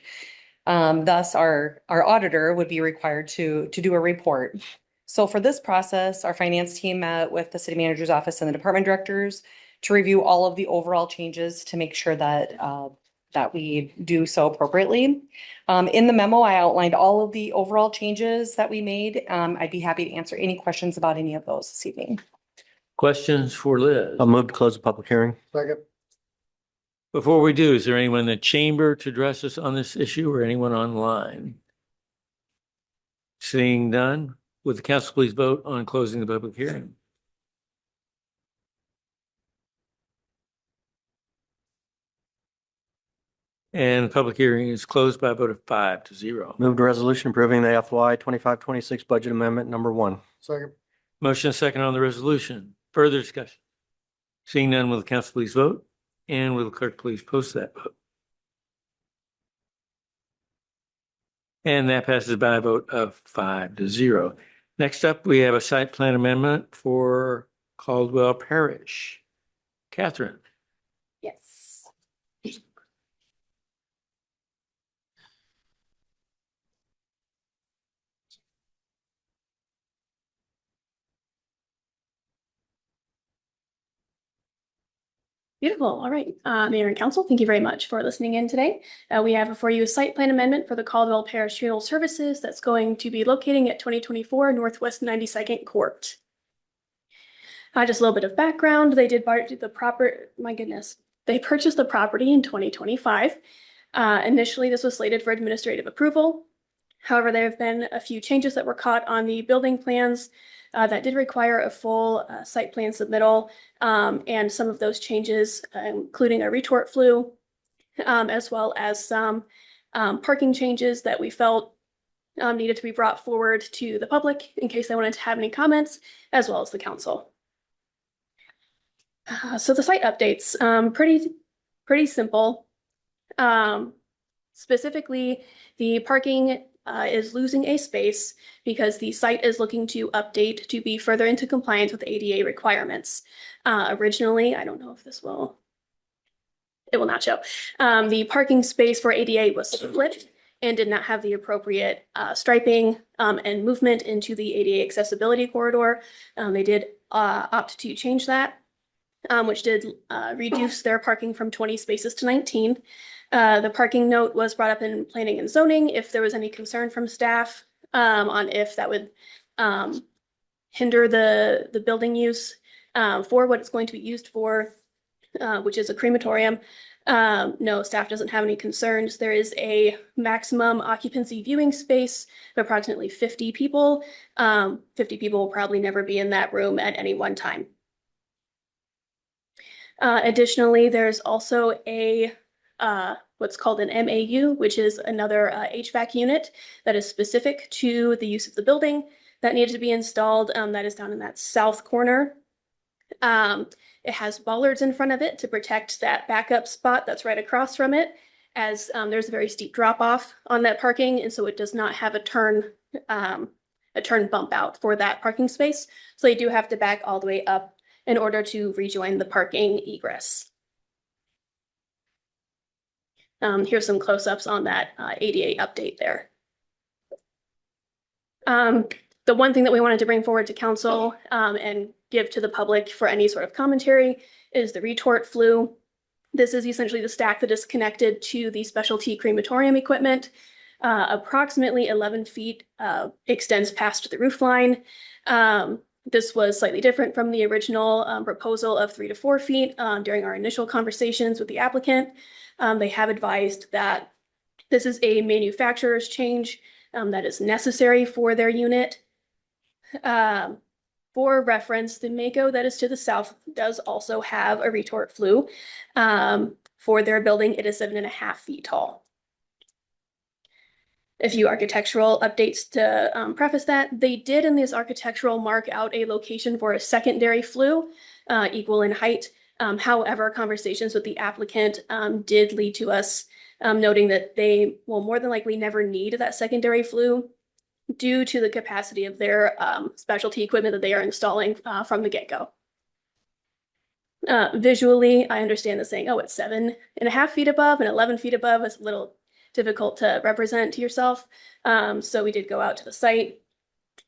J: Thus, our auditor would be required to do a report. So for this process, our finance team met with the city manager's office and the department directors to review all of the overall changes to make sure that that we do so appropriately. In the memo, I outlined all of the overall changes that we made. I'd be happy to answer any questions about any of those this evening.
A: Questions for Liz?
G: I'll move to close the public hearing.
H: Second.
A: Before we do, is there anyone in the chamber to address us on this issue or anyone online? Seeing none, would the council please vote on closing the public hearing? And the public hearing is closed by a vote of 5-0.
G: Move to resolution approving the FY 25-26 budget amendment number 1.
H: Second.
A: Motion second on the resolution. Further discussion? Seeing none, will the council please vote? And will the clerk please post that vote? And that passes by a vote of 5-0. Next up, we have a site plan amendment for Caldwell Parish. Catherine.
K: Yes. Beautiful. All right. Mayor and Council, thank you very much for listening in today. We have before you a site plan amendment for the Caldwell Parish Funeral Services that's going to be locating at 2024 Northwest 92nd Court. Just a little bit of background. They did buy the proper, my goodness, they purchased the property in 2025. Initially, this was slated for administrative approval. However, there have been a few changes that were caught on the building plans that did require a full site plan submittal, and some of those changes, including a retort flue, as well as some parking changes that we felt needed to be brought forward to the public in case they wanted to have any comments, as well as the council. So the site updates, pretty simple. Specifically, the parking is losing a space because the site is looking to update to be further into compliance with ADA requirements. Originally, I don't know if this will, it will not show. The parking space for ADA was split and did not have the appropriate striping and movement into the ADA accessibility corridor. They did opt to change that, which did reduce their parking from 20 spaces to 19. The parking note was brought up in planning and zoning if there was any concern from staff on if that would hinder the building use for what it's going to be used for, which is a crematorium. No, staff doesn't have any concerns. There is a maximum occupancy viewing space of approximately 50 people. 50 people will probably never be in that room at any one time. Additionally, there's also a what's called an MAU, which is another HVAC unit that is specific to the use of the building that needed to be installed. That is down in that south corner. It has bollards in front of it to protect that backup spot that's right across from it, as there's a very steep drop off on that parking, and so it does not have a turn bump out for that parking space. So they do have to back all the way up in order to rejoin the parking egress. Here's some close-ups on that ADA update there. The one thing that we wanted to bring forward to council and give to the public for any sort of commentary is the retort flue. This is essentially the stack that is connected to the specialty crematorium equipment. Approximately 11 feet extends past the roof line. This was slightly different from the original proposal of 3 to 4 feet during our initial conversations with the applicant. They have advised that this is a manufacturer's change that is necessary for their unit. For reference, the Mako that is to the south does also have a retort flue. For their building, it is 7.5 feet tall. A few architectural updates to preface that. They did in this architectural mark out a location for a secondary flue equal in height. However, conversations with the applicant did lead to us noting that they will more than likely never need that secondary flue due to the capacity of their specialty equipment that they are installing from the get-go. Visually, I understand the saying, oh, it's 7.5 feet above and 11 feet above. It's a little difficult to represent to yourself. So we did go out to the site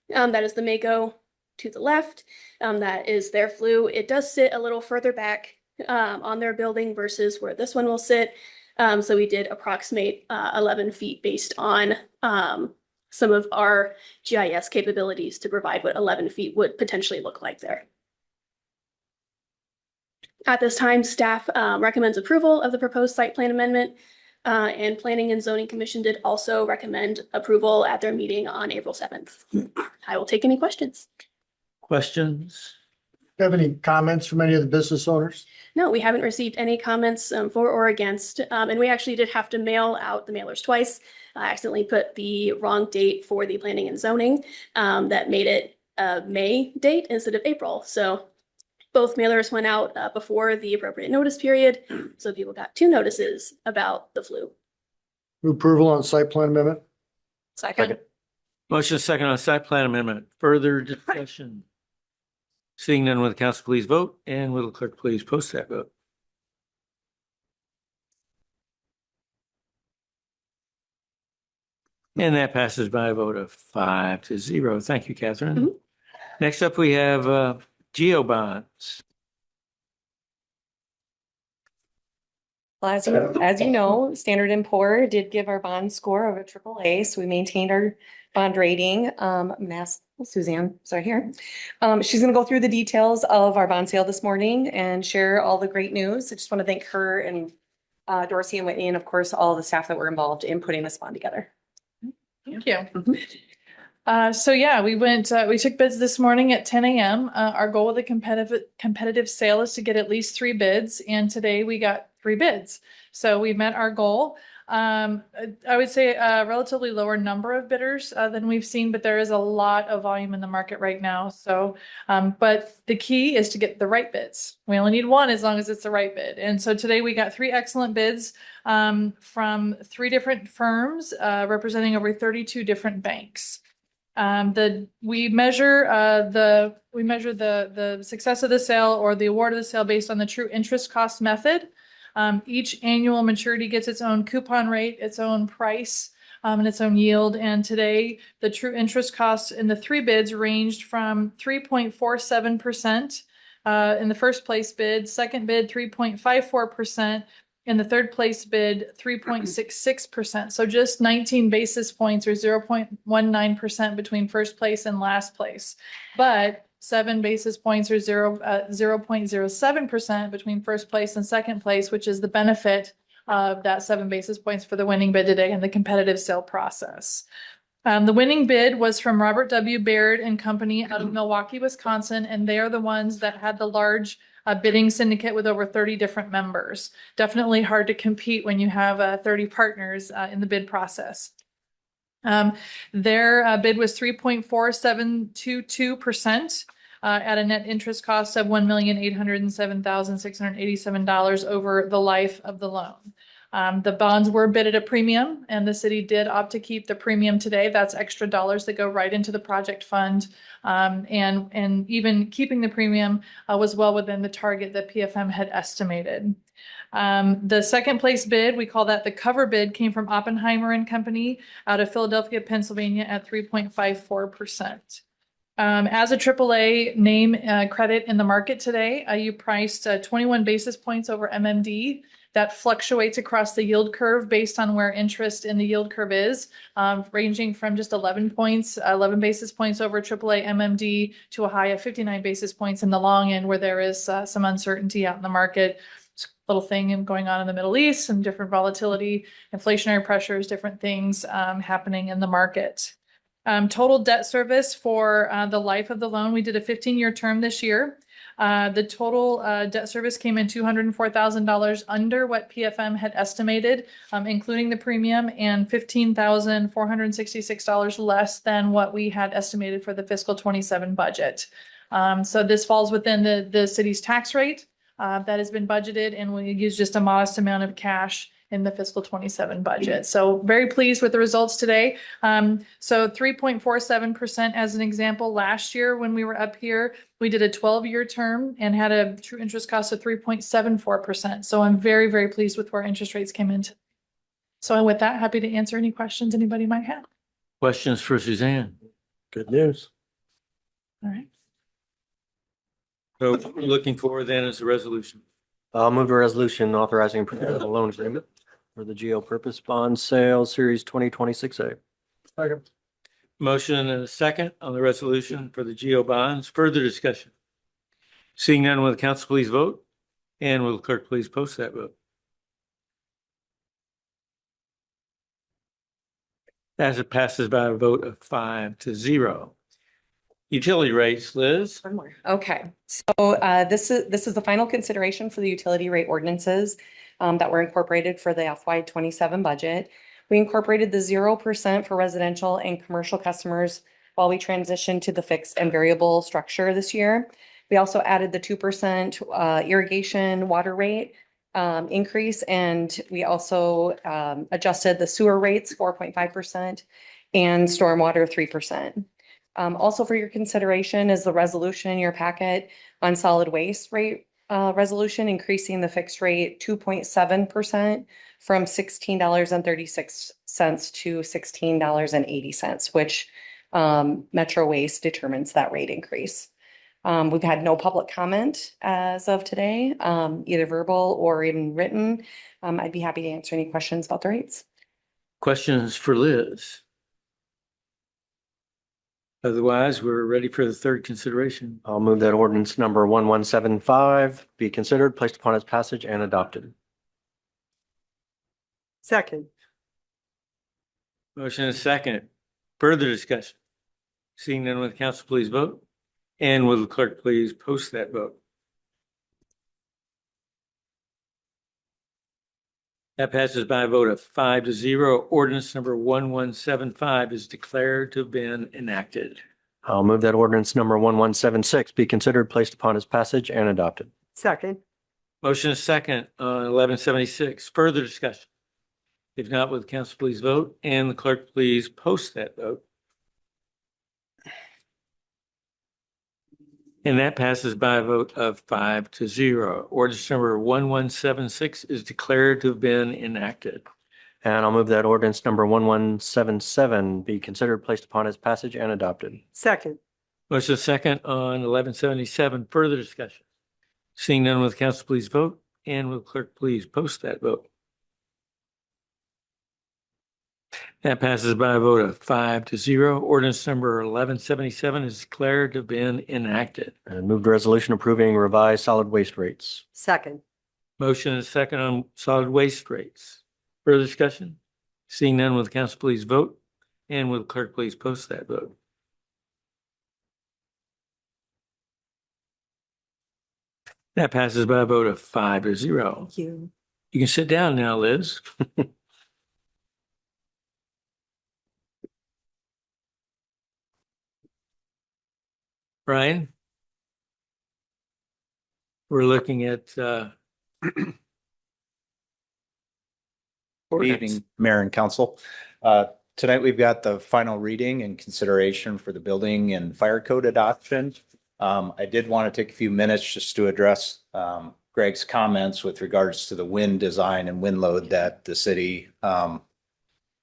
K: That is the Mako to the left. That is their flue. It does sit a little further back on their building versus where this one will sit. So we did approximate 11 feet based on some of our GIS capabilities to provide what 11 feet would potentially look like there. At this time, staff recommends approval of the proposed site plan amendment, and Planning and Zoning Commission did also recommend approval at their meeting on April 7th. I will take any questions.
A: Questions?
H: Have any comments from any of the business owners?
K: No, we haven't received any comments for or against, and we actually did have to mail out the mailers twice. I accidentally put the wrong date for the Planning and Zoning that made it a May date instead of April. So both mailers went out before the appropriate notice period, so people got 2 notices about the flu.
H: Move approval on site plan amendment?
J: Second.
A: Motion is second on site plan amendment. Further discussion? Seeing none, will the council please vote, and will the clerk please post that vote? And that passes by a vote of 5-0. Thank you, Catherine.
K: Mhm.
A: Next up, we have Geo bonds.
J: Well, as you know, Standard & Poor did give our bond score of a AAA, so we maintained our bond rating. Suzanne, sorry here. She's gonna go through the details of our bond sale this morning and share all the great news. I just want to thank her and Dorsey and Whitney, and of course, all the staff that were involved in putting this bond together.
L: Thank you.
J: Mhm.
L: So yeah, we took bids this morning at 10 a.m. Our goal with a competitive sale is to get at least 3 bids, and today we got 3 bids. So we met our goal. I would say a relatively lower number of bidders than we've seen, but there is a lot of volume in the market right now. So, but the key is to get the right bids. We only need 1 as long as it's the right bid. And so today we got 3 excellent bids from 3 different firms representing over 32 different banks. We measure the success of the sale or the award of the sale based on the true interest cost method. Each annual maturity gets its own coupon rate, its own price, and its own yield. And today, the true interest costs in the 3 bids ranged from 3.47% in the first place bid, second bid 3.54%, and the third place bid 3.66%. So just 19 basis points or 0.19% between first place and last place. But 7 basis points or 0.07% between first place and second place, which is the benefit of that 7 basis points for the winning bid today in the competitive sale process. The winning bid was from Robert W. Baird and Company out of Milwaukee, Wisconsin, and they are the ones that had the large bidding syndicate with over 30 different members. Definitely hard to compete when you have 30 partners in the bid process. Their bid was 3.4722% at a net interest cost of $1,807,687 over the life of the loan. The bonds were bid at a premium, and the city did opt to keep the premium today. That's extra dollars that go right into the project fund. And even keeping the premium was well within the target that PFM had estimated. The second place bid, we call that the cover bid, came from Oppenheimer and Company out of Philadelphia, Pennsylvania at 3.54%. As a AAA name credit in the market today, you priced 21 basis points over MMD. That fluctuates across the yield curve based on where interest in the yield curve is, ranging from just 11 basis points over AAA MMD to a high of 59 basis points in the long end where there is some uncertainty out in the market. Little thing going on in the Middle East, some different volatility, inflationary pressures, different things happening in the market. Total debt service for the life of the loan, we did a 15-year term this year. The total debt service came in $204,000 under what PFM had estimated, including the premium, and $15,466 less than what we had estimated for the fiscal 27 budget. So this falls within the city's tax rate that has been budgeted, and we use just a modest amount of cash in the fiscal 27 budget. So very pleased with the results today. So 3.47% as an example, last year when we were up here, we did a 12-year term and had a true interest cost of 3.74%. So I'm very, very pleased with where interest rates came in. So with that, happy to answer any questions anybody might have.
A: Questions for Suzanne?
G: Good news.
L: All right.
A: So looking forward then is the resolution.
G: I'll move a resolution authorizing approval of a loan agreement for the Geo Purpose Bond Sale Series 2026A.
A: Motion and a second on the resolution for the GO bonds. Further discussion? Seeing none, will the council please vote? And will the clerk please post that vote? As it passes by a vote of 5-0. Utility rates, Liz?
J: One more. Okay, so this is the final consideration for the utility rate ordinances that were incorporated for the FY 27 budget. We incorporated the 0% for residential and commercial customers while we transitioned to the fixed and variable structure this year. We also added the 2% irrigation water rate increase, and we also adjusted the sewer rates 4.5% and stormwater 3%. Also for your consideration is the resolution in your packet on solid waste rate resolution, increasing the fixed rate 2.7% from $16.36 to $16.80, which Metro Waste determines that rate increase. We've had no public comment as of today, either verbal or even written. I'd be happy to answer any questions about the rates.
A: Questions for Liz? Otherwise, we're ready for the third consideration.
G: I'll move that ordinance number 1175 be considered, placed upon its passage, and adopted.
D: Second.
A: Motion and a second. Further discussion? Seeing none, will the council please vote? And will the clerk please post that vote? That passes by a vote of 5-0. Ordinance number 1175 is declared to have been enacted.
G: I'll move that ordinance number 1176 be considered, placed upon its passage, and adopted.
D: Second.
A: Motion is second on 1176. Further discussion? If not, will the council please vote? And the clerk please post that vote? And that passes by a vote of 5-0. Ordinance number 1176 is declared to have been enacted.
G: And I'll move that ordinance number 1177 be considered, placed upon its passage, and adopted.
D: Second.
A: Motion is second on 1177. Further discussion? Seeing none, will the council please vote? And will the clerk please post that vote? That passes by a vote of 5-0. Ordinance number 1177 is declared to have been enacted.
G: And moved resolution approving revised solid waste rates.
D: Second.
A: Motion is second on solid waste rates. Further discussion? Seeing none, will the council please vote? And will the clerk please post that vote? That passes by a vote of 5-0.
D: Thank you.
A: You can sit down now, Liz. Brian? We're looking at
M: Good evening, Mayor and Council. Tonight, we've got the final reading and consideration for the building and fire code adoption. I did want to take a few minutes just to address Greg's comments with regards to the wind design and wind load that the city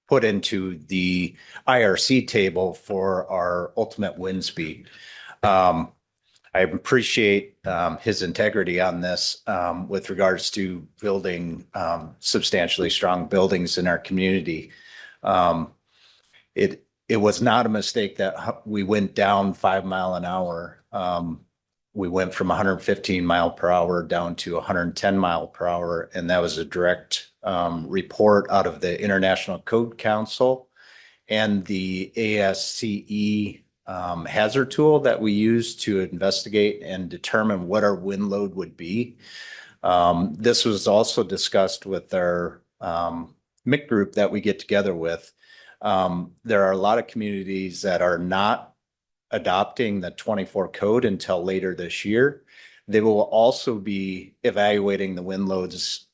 M: put into the IRC table for our ultimate wind speed. I appreciate his integrity on this with regards to building substantially strong buildings in our community. It was not a mistake that we went down 5 mile an hour. We went from 115 mile per hour down to 110 mile per hour, and that was a direct report out of the International Code Council and the ASCE hazard tool that we use to investigate and determine what our wind load would be. This was also discussed with our MIC group that we get together with. There are a lot of communities that are not adopting the 24 code until later this year. They will also be evaluating the wind loads.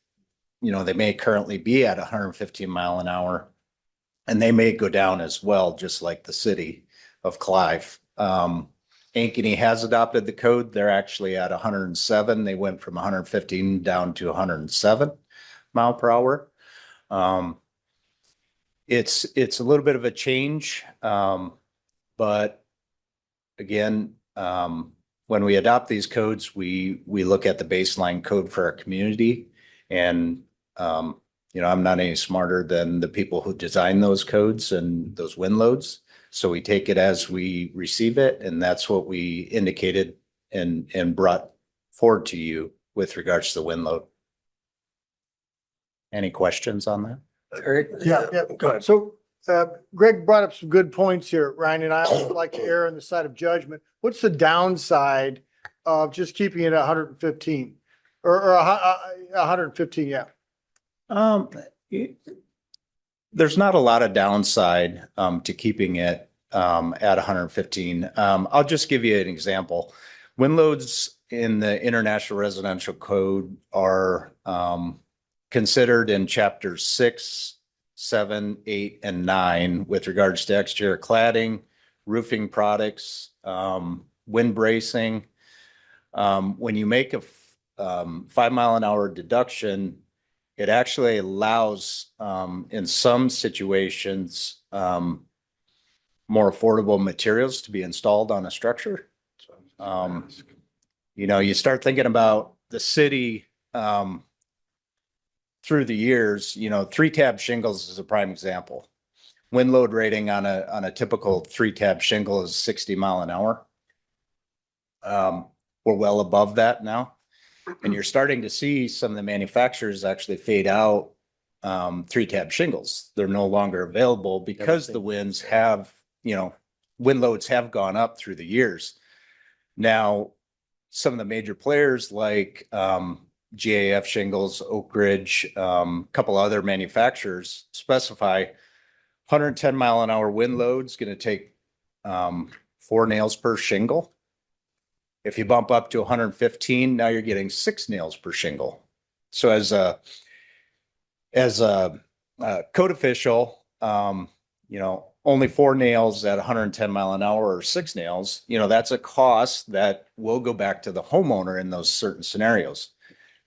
M: You know, they may currently be at 115 mile an hour, and they may go down as well, just like the city of Clive. Ankeny has adopted the code. They're actually at 107. They went from 115 down to 107 mile per hour. It's a little bit of a change, but again, when we adopt these codes, we look at the baseline code for our community. And, I'm not any smarter than the people who design those codes and those wind loads. So we take it as we receive it, and that's what we indicated and brought forward to you with regards to the wind load. Any questions on that?
C: Eric?
H: Yeah,
C: Go ahead.
H: So Greg brought up some good points here, Ryan, and I always like to err on the side of judgment. What's the downside of just keeping it at 115 or 115? Yeah.
M: There's not a lot of downside to keeping it at 115. I'll just give you an example. Wind loads in the International Residential Code are considered in chapters 6, 7, 8, and 9 with regards to exterior cladding, roofing products, wind bracing. When you make a 5-mile-an-hour deduction, it actually allows, in some situations, more affordable materials to be installed on a structure. You start thinking about the city through the years, 3-tab shingles is a prime example. Wind load rating on a typical 3-tab shingle is 60 mile an hour. We're well above that now. And you're starting to see some of the manufacturers actually fade out 3-tab shingles. They're no longer available because the winds have, wind loads have gone up through the years. Now, some of the major players like GAF shingles, Oak Ridge, a couple other manufacturers specify 110 mile an hour wind load's going to take 4 nails per shingle. If you bump up to 115, now you're getting 6 nails per shingle. So as a code official, only 4 nails at 110 mile an hour or 6 nails, that's a cost that will go back to the homeowner in those certain scenarios.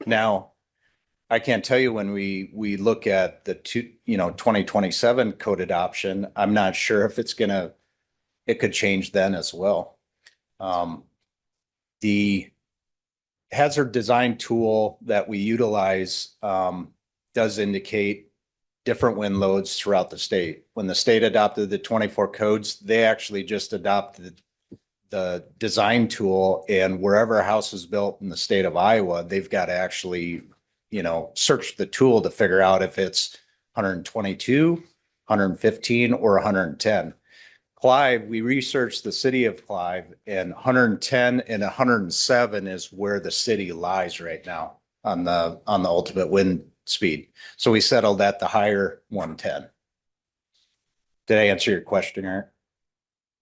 M: Now, I can't tell you when we look at the 2027 code adoption, I'm not sure if it could change then as well. The hazard design tool that we utilize does indicate different wind loads throughout the state. When the state adopted the 24 codes, they actually just adopted the design tool, and wherever a house is built in the state of Iowa, they've got to actually, search the tool to figure out if it's 122, 115, or 110. Clive, we researched the city of Clive, and 110 and 107 is where the city lies right now on the ultimate wind speed. So we settled at the higher 110. Did I answer your question, Eric?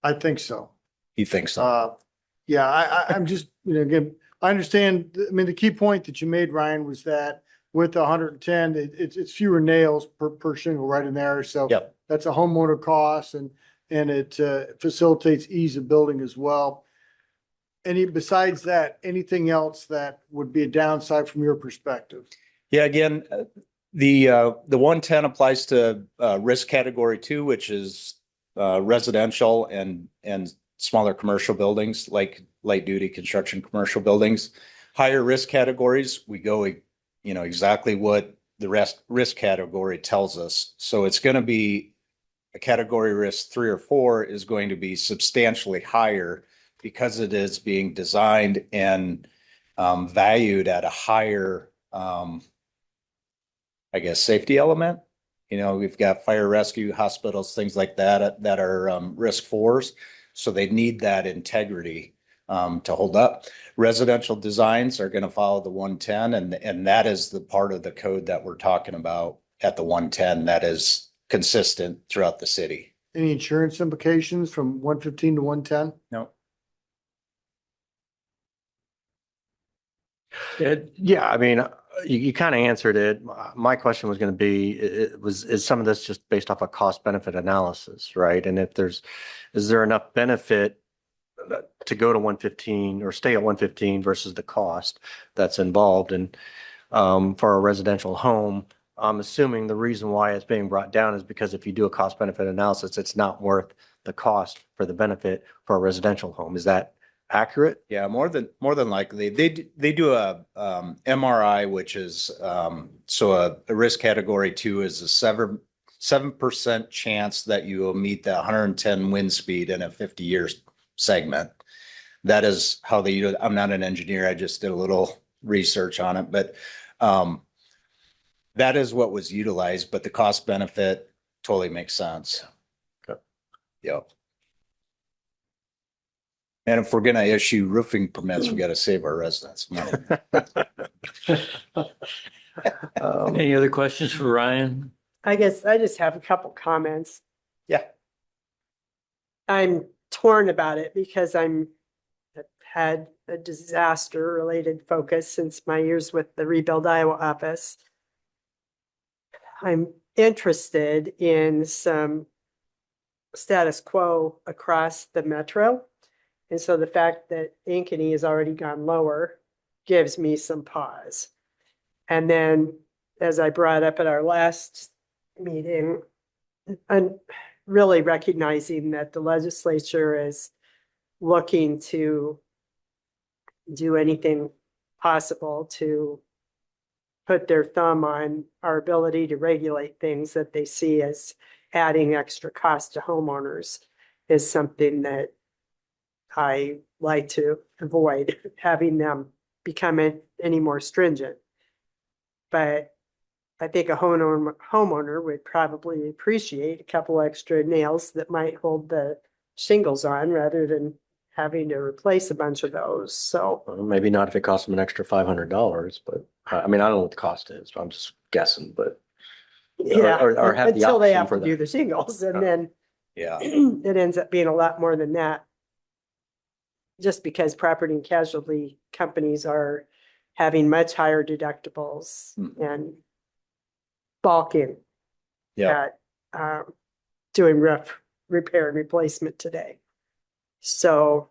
H: I think so.
M: You think so?
H: Yeah, I'm just, again, I understand. I mean, the key point that you made, Ryan, was that with 110, it's fewer nails per shingle right in there. So
M: Yep.
H: that's a homeowner cost, and it facilitates ease of building as well. Besides that, anything else that would be a downside from your perspective?
M: Yeah, again, the 110 applies to risk category 2, which is residential and smaller commercial buildings like light duty construction commercial buildings. Higher risk categories, we go, exactly what the risk category tells us. So it's going to be a category risk 3 or 4 is going to be substantially higher because it is being designed and valued at a higher, safety element. We've got fire rescue, hospitals, things like that are risk 4s. So they need that integrity to hold up. Residential designs are going to follow the 110, and that is the part of the code that we're talking about at the 110 that is consistent throughout the city.
H: Any insurance implications from 115 to 110?
M: No.
G: Yeah, I mean, you kind of answered it. My question was going to be, is some of this just based off a cost benefit analysis, right? And is there enough benefit to go to 115 or stay at 115 versus the cost that's involved? And for a residential home, I'm assuming the reason why it's being brought down is because if you do a cost benefit analysis, it's not worth the cost for the benefit for a residential home. Is that accurate?
M: Yeah, more than likely. They do a MRI, which is so a risk category 2 is a 7% chance that you will meet the 110 wind speed in a 50-year segment. That is how they use it. I'm not an engineer. I just did a little research on it, but that is what was utilized, but the cost benefit totally makes sense.
G: Okay.
M: Yep. And if we're gonna issue roofing permits, we gotta save our residents money.
A: Any other questions for Ryan?
D: I guess I just have a couple comments.
M: Yeah.
D: I'm torn about it because I've had a disaster related focus since my years with the Rebuild Iowa office. I'm interested in some status quo across the metro. And so the fact that Ankeny has already gone lower gives me some pause. And then, as I brought up at our last meeting, I'm really recognizing that the legislature is looking to do anything possible to put their thumb on our ability to regulate things that they see as adding extra cost to homeowners is something that I like to avoid having them become any more stringent. But I think a homeowner would probably appreciate a couple extra nails that might hold the shingles on rather than having to replace a bunch of those. So
G: Well, maybe not if it costs them an extra $500, but I mean, I don't know what the cost is, but I'm just guessing, but.
D: yeah,
G: Or have the
D: until they
G: option
D: have
G: for
D: to do
G: that.
D: the shingles, and then
M: Yeah.
D: it ends up being a lot more than that. Just because property and casualty companies are having much higher deductibles and balking
M: Yeah.
D: at doing roof repair and replacement today. So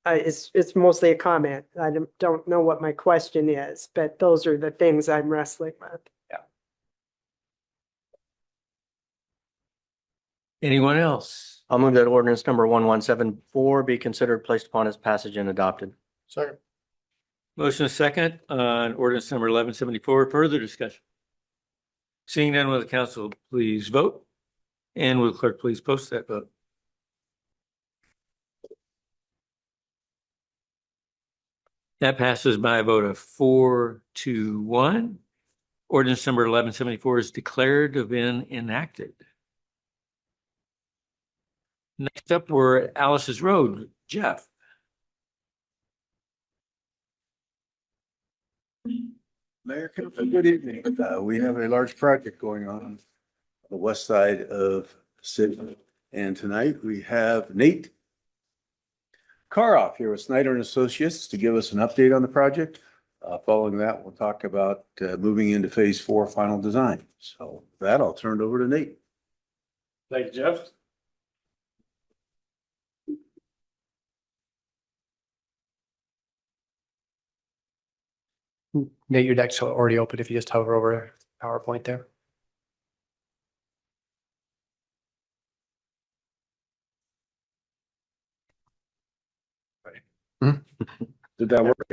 D: it's mostly a comment. I don't know what my question is, but those are the things I'm wrestling with.
A: Anyone else?
G: I'll move that ordinance number 1174 be considered placed upon its passage and adopted.
H: Second.
A: Motion is second on ordinance number 1174. Further discussion? Seeing none, will the council please vote? And will the clerk please post that vote? That passes by a vote of 4-1. Ordinance number 1174 is declared to have been enacted. Next up, we're at Alice's Road. Jeff.
F: Mayor, good evening. We have a large project going on the west side of the city. And tonight we have Nate Karoff here with Snyder and Associates to give us an update on the project. Following that, we'll talk about moving into phase 4 final design. So with that, I'll turn it over to Nate.
N: Thank you, Jeff.
C: Nate, your deck's already open if you just hover over PowerPoint there.
N: Did that work?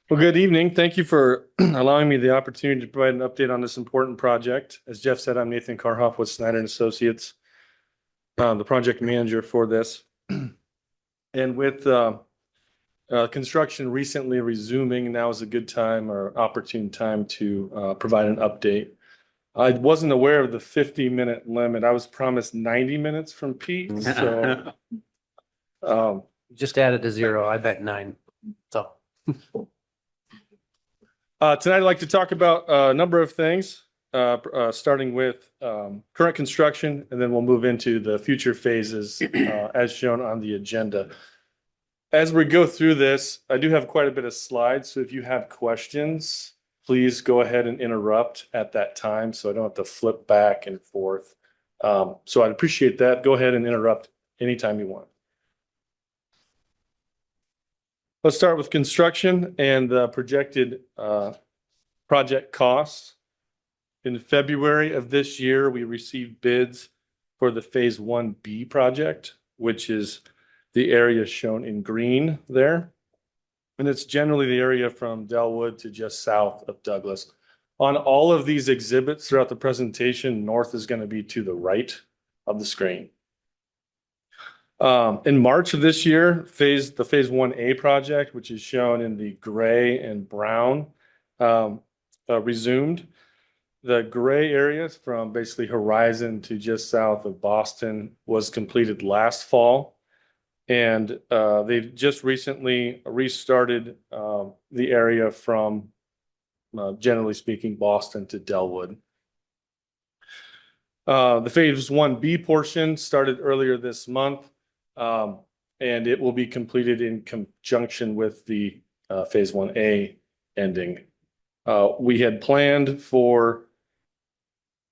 N: Well, good evening. Thank you for allowing me the opportunity to provide an update on this important project. As Jeff said, I'm Nathan Karhoff with Snyder and Associates, the project manager for this. And with construction recently resuming, now is a good time or opportune time to provide an update. I wasn't aware of the 50-minute limit. I was promised 90 minutes from Pete, so.
C: Just added a 0. I bet 9. So.
N: Tonight, I'd like to talk about a number of things, starting with current construction, and then we'll move into the future phases as shown on the agenda. As we go through this, I do have quite a bit of slides, so if you have questions, please go ahead and interrupt at that time so I don't have to flip back and forth. So I'd appreciate that. Go ahead and interrupt anytime you want. Let's start with construction and the projected project costs. In February of this year, we received bids for the Phase 1B project, which is the area shown in green there. And it's generally the area from Delwood to just south of Douglas. On all of these exhibits throughout the presentation, north is going to be to the right of the screen. In March of this year, the Phase 1A project, which is shown in the gray and brown, resumed. The gray areas from basically Horizon to just south of Boston was completed last fall. And they've just recently restarted the area from, generally speaking, Boston to Delwood. The Phase 1B portion started earlier this month, and it will be completed in conjunction with the Phase 1A ending. We had planned for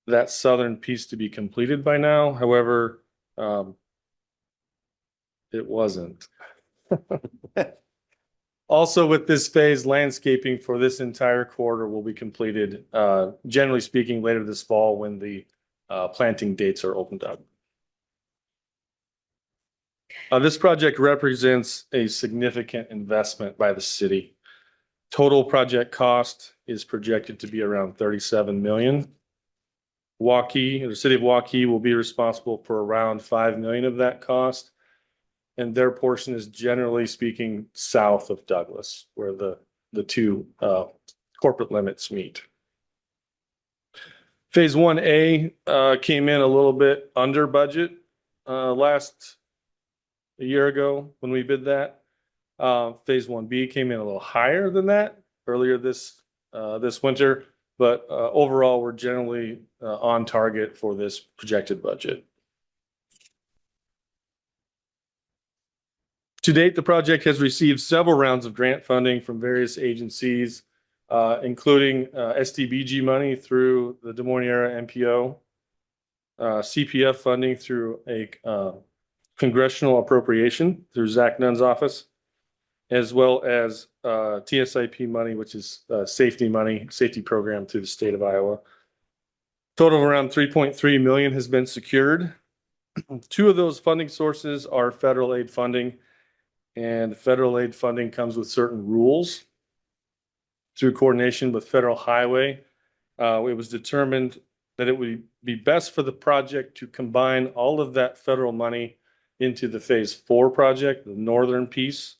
N: that southern piece to be completed by now. However, it wasn't. Also, with this phase, landscaping for this entire quarter will be completed, generally speaking, later this fall when the planting dates are opened up. This project represents a significant investment by the city. Total project cost is projected to be around $37 million. The city of Waukee will be responsible for around $5 million of that cost. And their portion is generally speaking south of Douglas, where the two corporate limits meet. Phase 1A came in a little bit under budget a year ago when we bid that. Phase 1B came in a little higher than that earlier this winter, but overall we're generally on target for this projected budget. To date, the project has received several rounds of grant funding from various agencies, including SDBG money through the Des Moines Area MPO, CPF funding through a congressional appropriation through Zach Nunn's office, as well as TSIP money, which is safety program through the state of Iowa. Total of around $3.3 million has been secured. Two of those funding sources are federal aid funding, and federal aid funding comes with certain rules. Through coordination with Federal Highway, it was determined that it would be best for the project to combine all of that federal money into the Phase 4 project, the northern piece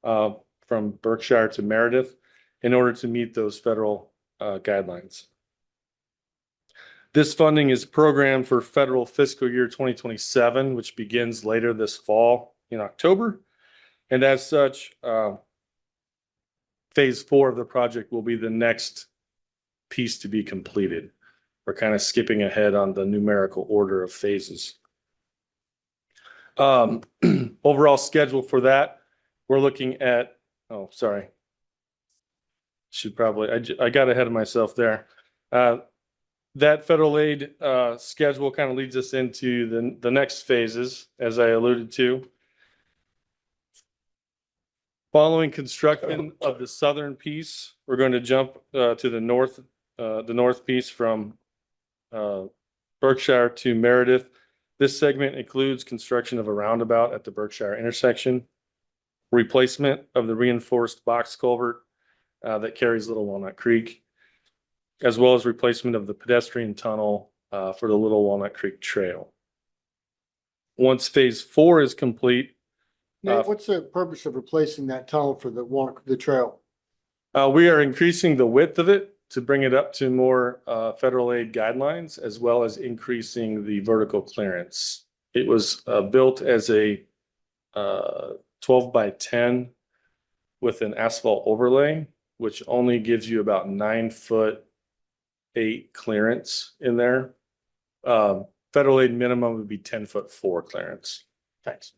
N: from Berkshire to Meredith, in order to meet those federal guidelines. This funding is programmed for federal fiscal year 2027, which begins later this fall in October. And as such, Phase 4 of the project will be the next piece to be completed. We're kind of skipping ahead on the numerical order of phases. Overall schedule for that, we're looking at, I got ahead of myself there. That federal aid schedule kind of leads us into the next phases, as I alluded to. Following construction of the southern piece, we're going to jump to the north piece from Berkshire to Meredith. This segment includes construction of a roundabout at the Berkshire intersection, replacement of the reinforced box culvert that carries Little Walnut Creek, as well as replacement of the pedestrian tunnel for the Little Walnut Creek Trail. Once Phase 4 is complete,
H: Nate, what's the purpose of replacing that tunnel for the trail?
N: we are increasing the width of it to bring it up to more federal aid guidelines, as well as increasing the vertical clearance. It was built as a 12 by 10 with an asphalt overlay, which only gives you about 9'8" clearance in there. Federal aid minimum would be 10'4" clearance.
C: Thanks.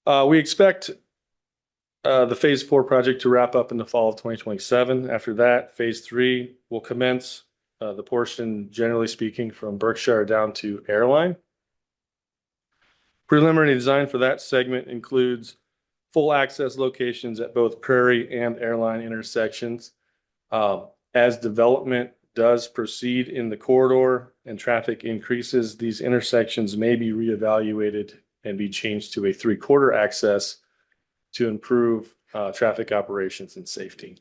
N: We expect the Phase 4 project to wrap up in the fall of 2027. After that, Phase 3 will commence, the portion, generally speaking, from Berkshire down to Airline. Preliminary design for that segment includes full access locations at both Prairie and Airline intersections, As development does proceed in the corridor and traffic increases, these intersections may be reevaluated and be changed to a 3/4 access to improve traffic operations and safety.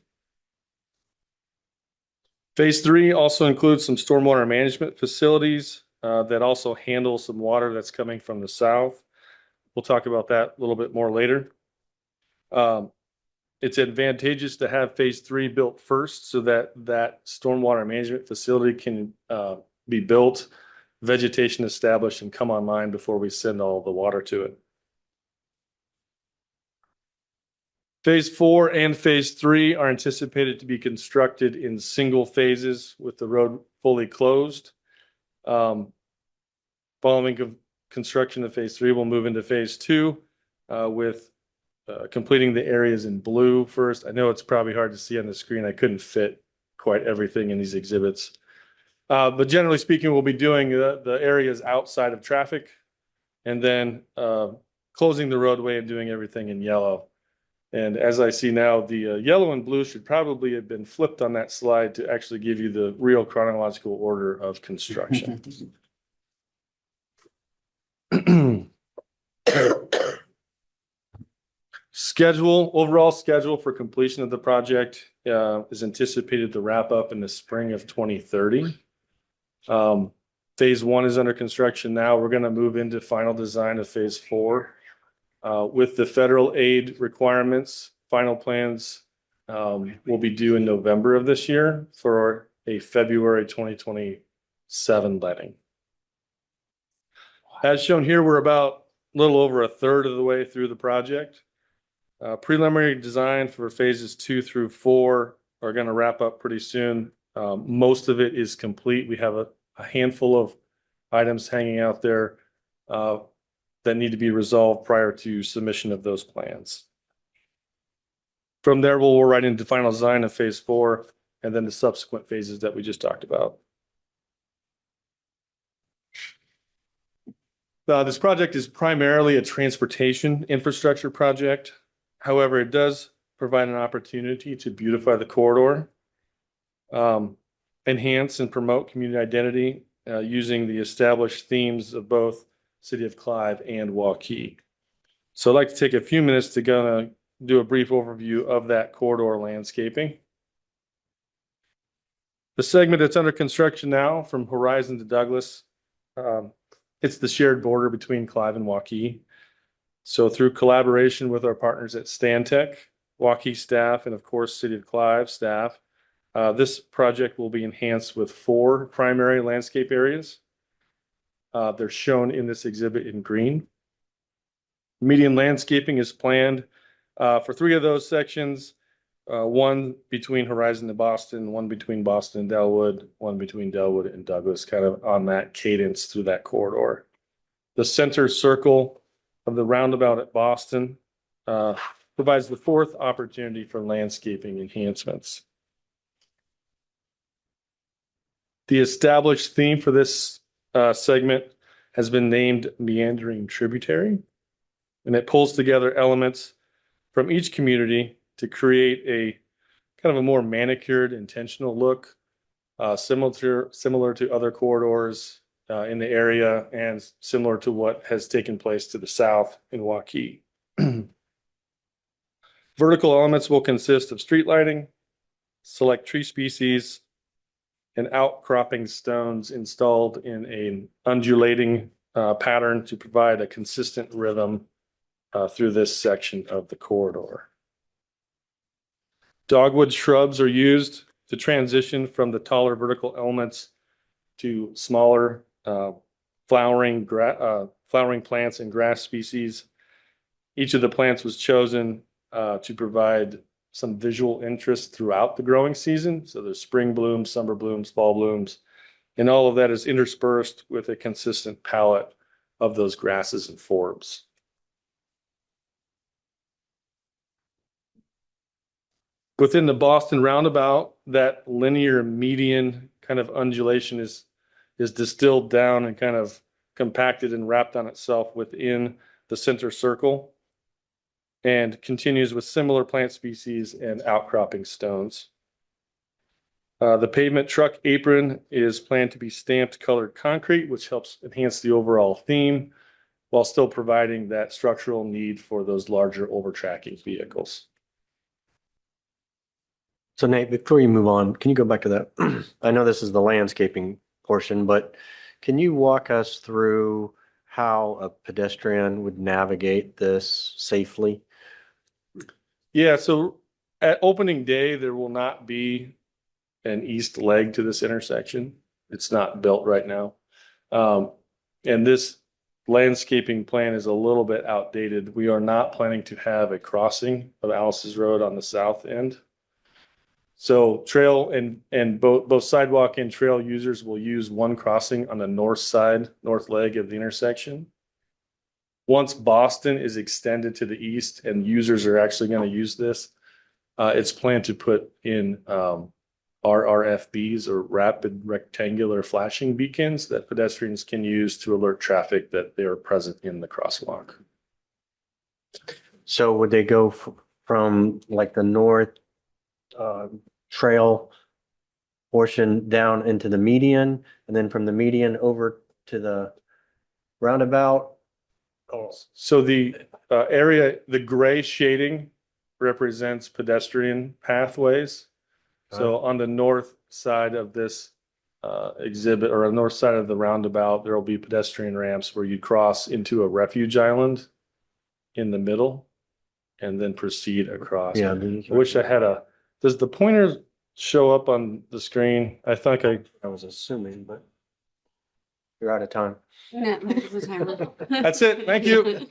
N: Phase 3 also includes some stormwater management facilities that also handle some water that's coming from the south. We'll talk about that a little bit more later. It's advantageous to have phase 3 built first so that that stormwater management facility can be built, vegetation established, and come online before we send all the water to it. Phase 4 and phase 3 are anticipated to be constructed in single phases with the road fully closed. Following construction of phase 3, we'll move into phase 2 with completing the areas in blue first. I know it's probably hard to see on the screen. I couldn't fit quite everything in these exhibits. But generally speaking, we'll be doing the areas outside of traffic and then closing the roadway and doing everything in yellow. And as I see now, the yellow and blue should probably have been flipped on that slide to actually give you the real chronological order of construction. Overall schedule for completion of the project is anticipated to wrap up in the spring of 2030. Phase 1 is under construction now. We're going to move into final design of phase 4. With the federal aid requirements, final plans will be due in November of this year for a February 2027 letting. As shown here, we're about a little over a third of the way through the project. Preliminary design for phases 2 through 4 are going to wrap up pretty soon. Most of it is complete. We have a handful of items hanging out there that need to be resolved prior to submission of those plans. From there, we'll right into final design of phase 4 and then the subsequent phases that we just talked about. This project is primarily a transportation infrastructure project. However, it does provide an opportunity to beautify the corridor, enhance and promote community identity using the established themes of both City of Clive and Waukee. So I'd like to take a few minutes to do a brief overview of that corridor landscaping. The segment that's under construction now from Horizon to Douglas, it's the shared border between Clive and Waukee. So through collaboration with our partners at Stantec, Waukee staff, and of course, City of Clive staff, this project will be enhanced with 4 primary landscape areas. They're shown in this exhibit in green. Median landscaping is planned for 3 of those sections, 1 between Horizon to Boston, 1 between Boston and Delwood, 1 between Delwood and Douglas, kind of on that cadence through that corridor. The center circle of the roundabout at Boston provides the 4th opportunity for landscaping enhancements. The established theme for this segment has been named Meandering Tributary, and it pulls together elements from each community to create a kind of a more manicured, intentional look, similar to other corridors in the area and similar to what has taken place to the south in Waukee. Vertical elements will consist of street lighting, select tree species, and outcropping stones installed in an undulating pattern to provide a consistent rhythm through this section of the corridor. Dogwood shrubs are used to transition from the taller vertical elements to smaller flowering plants and grass species. Each of the plants was chosen to provide some visual interest throughout the growing season. So there's spring blooms, summer blooms, fall blooms, and all of that is interspersed with a consistent palette of those grasses and forbs. Within the Boston roundabout, that linear median kind of undulation is distilled down and kind of compacted and wrapped on itself within the center circle and continues with similar plant species and outcropping stones. The pavement truck apron is planned to be stamped colored concrete, which helps enhance the overall theme while still providing that structural need for those larger overtracking vehicles.
G: So Nate, before you move on, can you go back to that? I know this is the landscaping portion, but can you walk us through how a pedestrian would navigate this safely?
N: Yeah, so at opening day, there will not be an east leg to this intersection. It's not built right now. And this landscaping plan is a little bit outdated. We are not planning to have a crossing of Alice's Road on the south end. So trail and both sidewalk and trail users will use one crossing on the north side, north leg of the intersection. Once Boston is extended to the east and users are actually going to use this, it's planned to put in RRFBs, or rapid rectangular flashing beacons, that pedestrians can use to alert traffic that they are present in the crosswalk.
G: So would they go from like the north trail portion down into the median, and then from the median over to the roundabout?
N: So the area, the gray shading represents pedestrian pathways. So on the north side of this exhibit, or on the north side of the roundabout, there will be pedestrian ramps where you cross into a refuge island in the middle and then proceed across.
G: Yeah.
N: I wish I had does the pointer show up on the screen? I think
G: I was assuming, but you're out of time.
N: that's it. Thank you.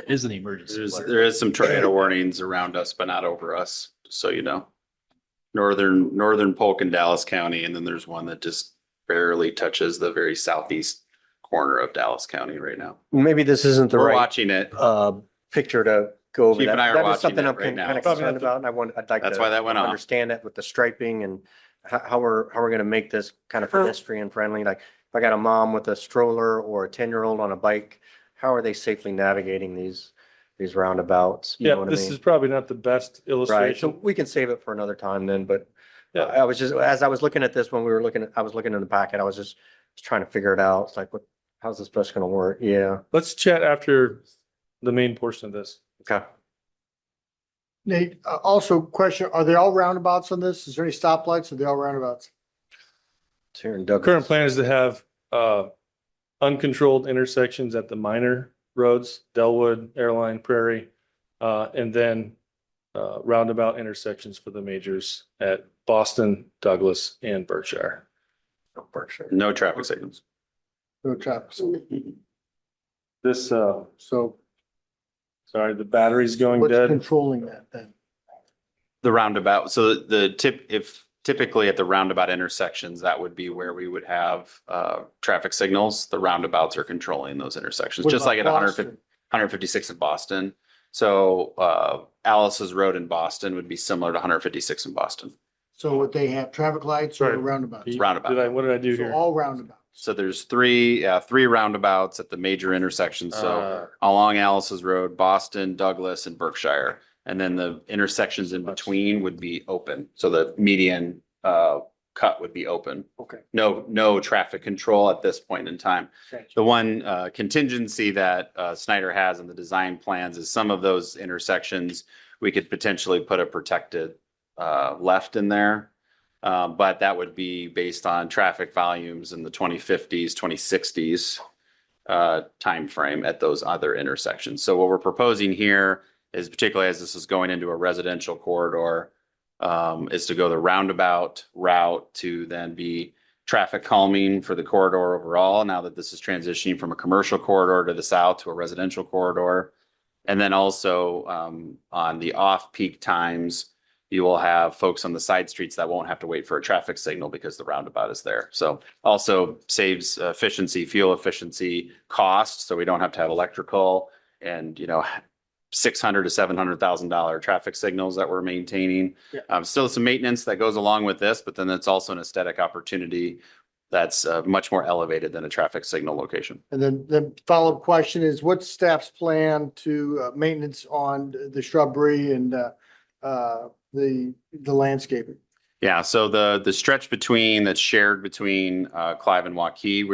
I: Is an emergency.
O: There is some tornado warnings around us, but not over us, just so you know. Northern Polk in Dallas County, and then there's one that just barely touches the very southeast corner of Dallas County right now.
G: Maybe this isn't the
O: We're
G: right
O: watching it.
G: picture to go over
O: Chief
G: that.
O: and I are
G: That is
O: watching
G: something
O: it
G: I'm
O: right
G: kind
O: now.
G: of concerned about, and I'd like
O: That's
G: to
O: why that went off.
G: understand it with the striping and how we're going to make this kind of pedestrian friendly. Like if I got a mom with a stroller or a 10-year-old on a bike, how are they safely navigating these roundabouts? You know
N: Yeah,
G: what I
N: this
G: mean?
N: is probably not the best
G: Right, so
N: illustration.
G: we can save it for another time then, but
N: Yeah.
G: I was just, as I was looking at this, when I was looking in the packet, I was just trying to figure it out. It's like, how's this best gonna work? Yeah,
N: Let's chat after the main portion of this.
G: okay.
H: Nate, also question, are they all roundabouts on this? Is there any stoplights? Are they all roundabouts?
G: It's here in
N: The
G: Douglas.
N: current plan is to have uncontrolled intersections at the minor roads, Delwood, Airline, Prairie, and then roundabout intersections for the majors at Boston, Douglas, and Berkshire.
G: Berkshire.
O: No traffic signals.
H: No traffic.
N: This,
H: So
N: sorry, the battery's going
H: what's
N: dead.
H: controlling that then?
O: The roundabout, so if typically at the roundabout intersections, that would be where we would have traffic signals. The roundabouts are controlling those intersections,
H: What
O: just like at
H: about
O: 156 in Boston. So Alice's Road in Boston would be similar to 156 in Boston.
H: So would they have traffic lights or
N: Sorry.
H: roundabouts?
O: Roundabout.
N: What did I do
H: So
N: here?
H: all roundabouts.
O: So there's three roundabouts at the major intersections. So along Alice's Road, Boston, Douglas, and Berkshire. And then the intersections in between would be open. So the median cut would be open.
H: Okay.
O: No traffic control at this point in time. The one contingency that Snyder has in the design plans is some of those intersections, we could potentially put a protected left in there. But that would be based on traffic volumes in the 2050s, 2060s timeframe at those other intersections. So what we're proposing here is, particularly as this is going into a residential corridor, is to go the roundabout route to then be traffic calming for the corridor overall, now that this is transitioning from a commercial corridor to the south to a residential corridor. And then also on the off-peak times, you will have folks on the side streets that won't have to wait for a traffic signal because the roundabout is there. So also saves efficiency, fuel efficiency, costs, so we don't have to have electrical and, $600,000 to $700,000 traffic signals that we're maintaining. Still some maintenance that goes along with this, but then it's also an aesthetic opportunity that's much more elevated than a traffic signal location.
H: And then the follow-up question is, what's staff's plan to maintenance on the shrubbery and the landscaping?
O: Yeah, so the stretch that's shared between Clive and Waukee,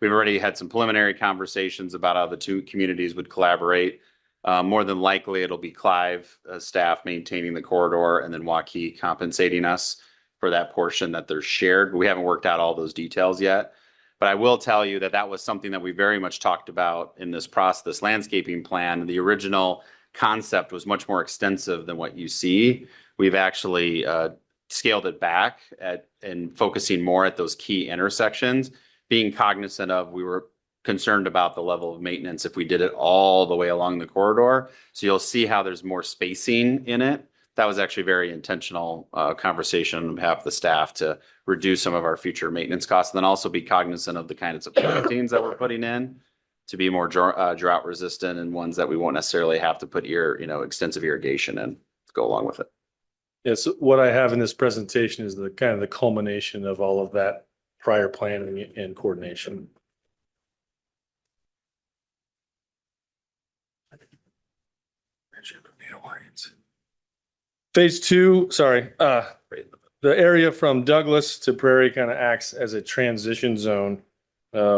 O: we've already had some preliminary conversations about how the two communities would collaborate. More than likely, it'll be Clive staff maintaining the corridor and then Waukee compensating us for that portion that they're shared. We haven't worked out all those details yet. But I will tell you that that was something that we very much talked about in this process, this landscaping plan. The original concept was much more extensive than what you see. We've actually scaled it back and focusing more at those key intersections, being cognizant of we were concerned about the level of maintenance if we did it all the way along the corridor. So you'll see how there's more spacing in it. That was actually a very intentional conversation on behalf of the staff to reduce some of our future maintenance costs, and then also be cognizant of the kinds of plantings that we're putting in to be more drought resistant and ones that we won't necessarily have to put extensive irrigation in to go along with it.
N: Yes, what I have in this presentation is the kind of the culmination of all of that prior planning and coordination. Phase two, the area from Douglas to Prairie kind of acts as a transition zone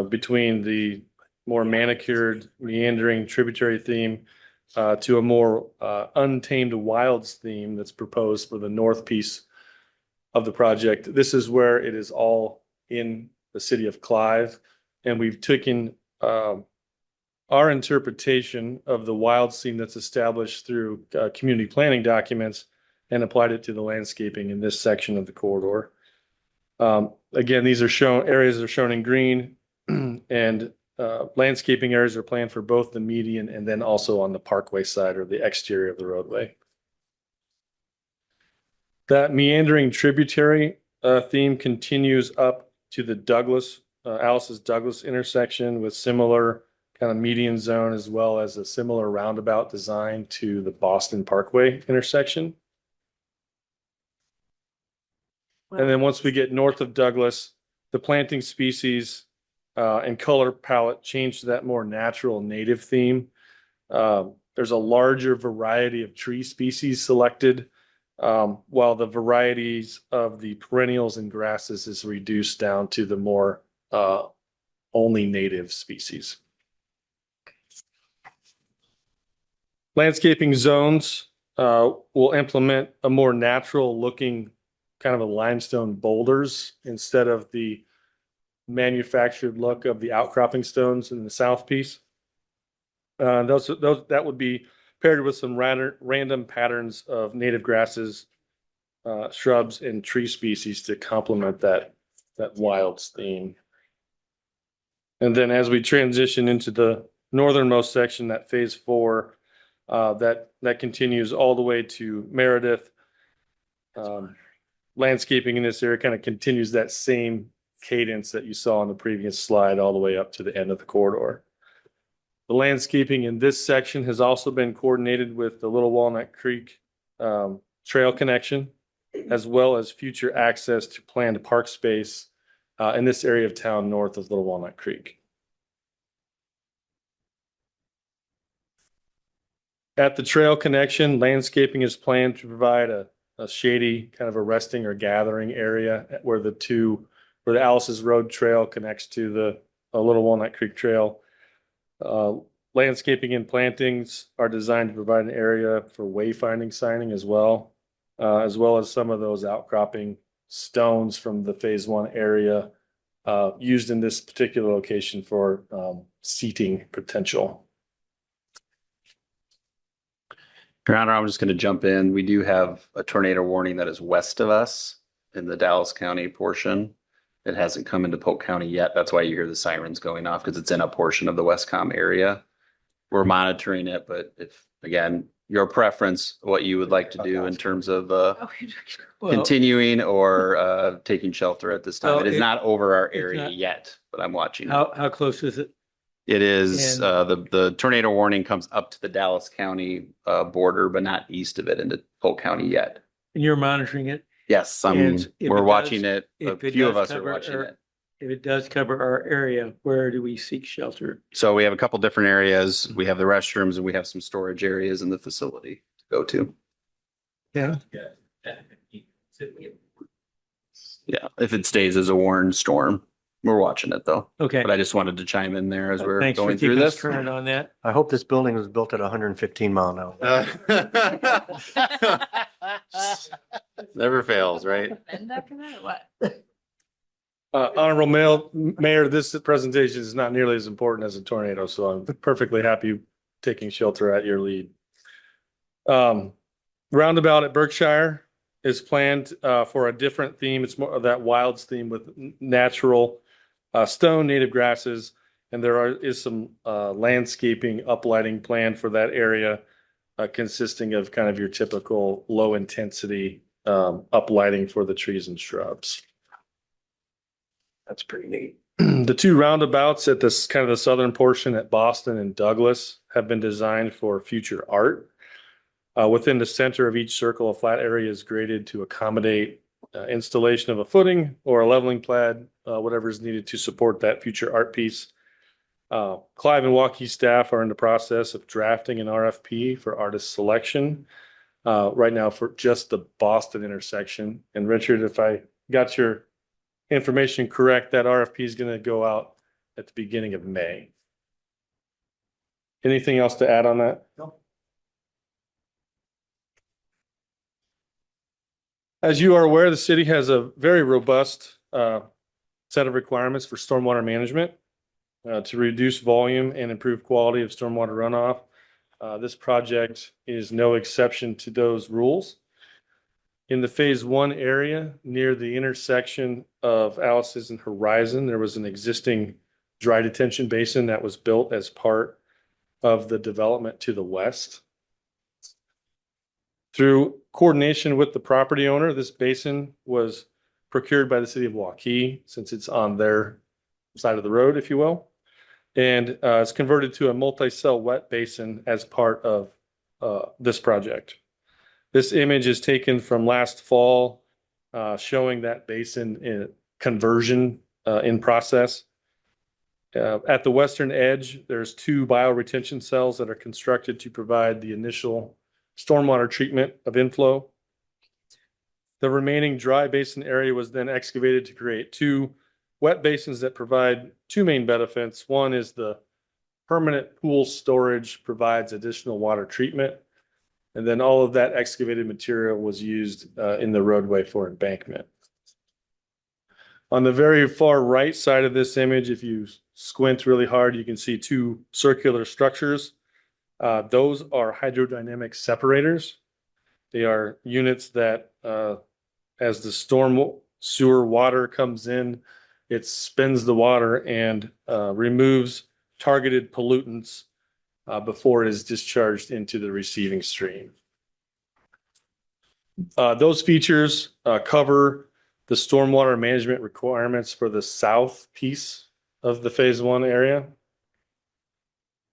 N: between the more manicured, meandering tributary theme to a more untamed wilds theme that's proposed for the north piece of the project. This is where it is all in the city of Clive, and we've taken our interpretation of the wild theme that's established through community planning documents and applied it to the landscaping in this section of the corridor. Again, these are areas are shown in green, and landscaping areas are planned for both the median and then also on the parkway side or the exterior of the roadway. That meandering tributary theme continues up to the Alice's Douglas intersection with similar kind of median zone, as well as a similar roundabout design to the Boston Parkway intersection. And then once we get north of Douglas, the planting species and color palette change to that more natural native theme. There's a larger variety of tree species selected, while the varieties of the perennials and grasses is reduced down to the more only native species. Landscaping zones will implement a more natural looking kind of a limestone boulders instead of the manufactured look of the outcropping stones in the south piece. That would be paired with some random patterns of native grasses, shrubs, and tree species to complement that wilds theme. And then as we transition into the northernmost section, that phase 4, that continues all the way to Meredith. Landscaping in this area kind of continues that same cadence that you saw on the previous slide all the way up to the end of the corridor. The landscaping in this section has also been coordinated with the Little Walnut Creek trail connection, as well as future access to planned park space in this area of town north of Little Walnut Creek. At the trail connection, landscaping is planned to provide a shady kind of a resting or gathering area where the Alice's Road Trail connects to the Little Walnut Creek Trail. Landscaping and plantings are designed to provide an area for wayfinding signing as well as some of those outcropping stones from the phase 1 area used in this particular location for seating potential.
O: Your Honor, I'm just going to jump in. We do have a tornado warning that is west of us in the Dallas County portion. It hasn't come into Polk County yet. That's why you hear the sirens going off, because it's in a portion of the Westcom area. We're monitoring it, but if, again, your preference, what you would like to do in terms of continuing or taking shelter at this time.
A: Well,
O: It is not over our
A: it's
O: area
A: not-
O: yet, but I'm watching it.
A: How close is it?
O: It is,
A: And-
O: the tornado warning comes up to the Dallas County border, but not east of it into Polk County yet.
A: And you're monitoring it?
O: Yes,
A: And if
O: we're
A: it
O: watching
A: does-
O: it. A
A: if it
O: few
A: does
O: of us are
A: cover
O: watching
A: our-
O: it.
A: If it does cover our area, where do we seek shelter?
O: So we have a couple different areas. We have the restrooms and we have some storage areas in the facility to go to.
A: Yeah.
P: Yeah, if it stays as a warned storm, we're watching it though.
A: Okay.
P: But I just wanted to chime in there as we're
A: Thanks for
P: going through
A: keeping us
P: this.
A: current on that.
G: I hope this building was built at 115 mile an hour.
O: Never fails, right?
L: And after that, what?
N: Honorable Mayor, this presentation is not nearly as important as a tornado, so I'm perfectly happy taking shelter at your lead. Roundabout at Berkshire is planned for a different theme. It's more of that wilds theme with natural stone, native grasses, and is some landscaping uplighting planned for that area, consisting of kind of your typical low intensity uplighting for the trees and shrubs.
G: That's pretty neat.
N: The two roundabouts at this kind of the southern portion at Boston and Douglas have been designed for future art. Within the center of each circle, a flat area is graded to accommodate installation of a footing or a leveling pad, whatever is needed to support that future art piece. Clive and Waukee staff are in the process of drafting an RFP for artist selection right now for just the Boston intersection. And Richard, if I got your information correct, that RFP is going to go out at the beginning of May. Anything else to add on that?
H: No.
N: As you are aware, the city has a very robust set of requirements for stormwater management to reduce volume and improve quality of stormwater runoff. This project is no exception to those rules. In the phase one area near the intersection of Alice's and Horizon, there was an existing dry detention basin that was built as part of the development to the west. Through coordination with the property owner, this basin was procured by the city of Waukee, since it's on their side of the road, if you will. And it's converted to a multi-cell wet basin as part of this project. This image is taken from last fall, showing that basin in conversion in process. At the western edge, there's two bioretention cells that are constructed to provide the initial stormwater treatment of inflow. The remaining dry basin area was then excavated to create two wet basins that provide two main benefits. One is the permanent pool storage provides additional water treatment. And then all of that excavated material was used in the roadway for embankment. On the very far right side of this image, if you squint really hard, you can see two circular structures. Those are hydrodynamic separators. They are units that, as the storm sewer water comes in, it spins the water and removes targeted pollutants before it is discharged into the receiving stream. Those features cover the stormwater management requirements for the south piece of the phase one area.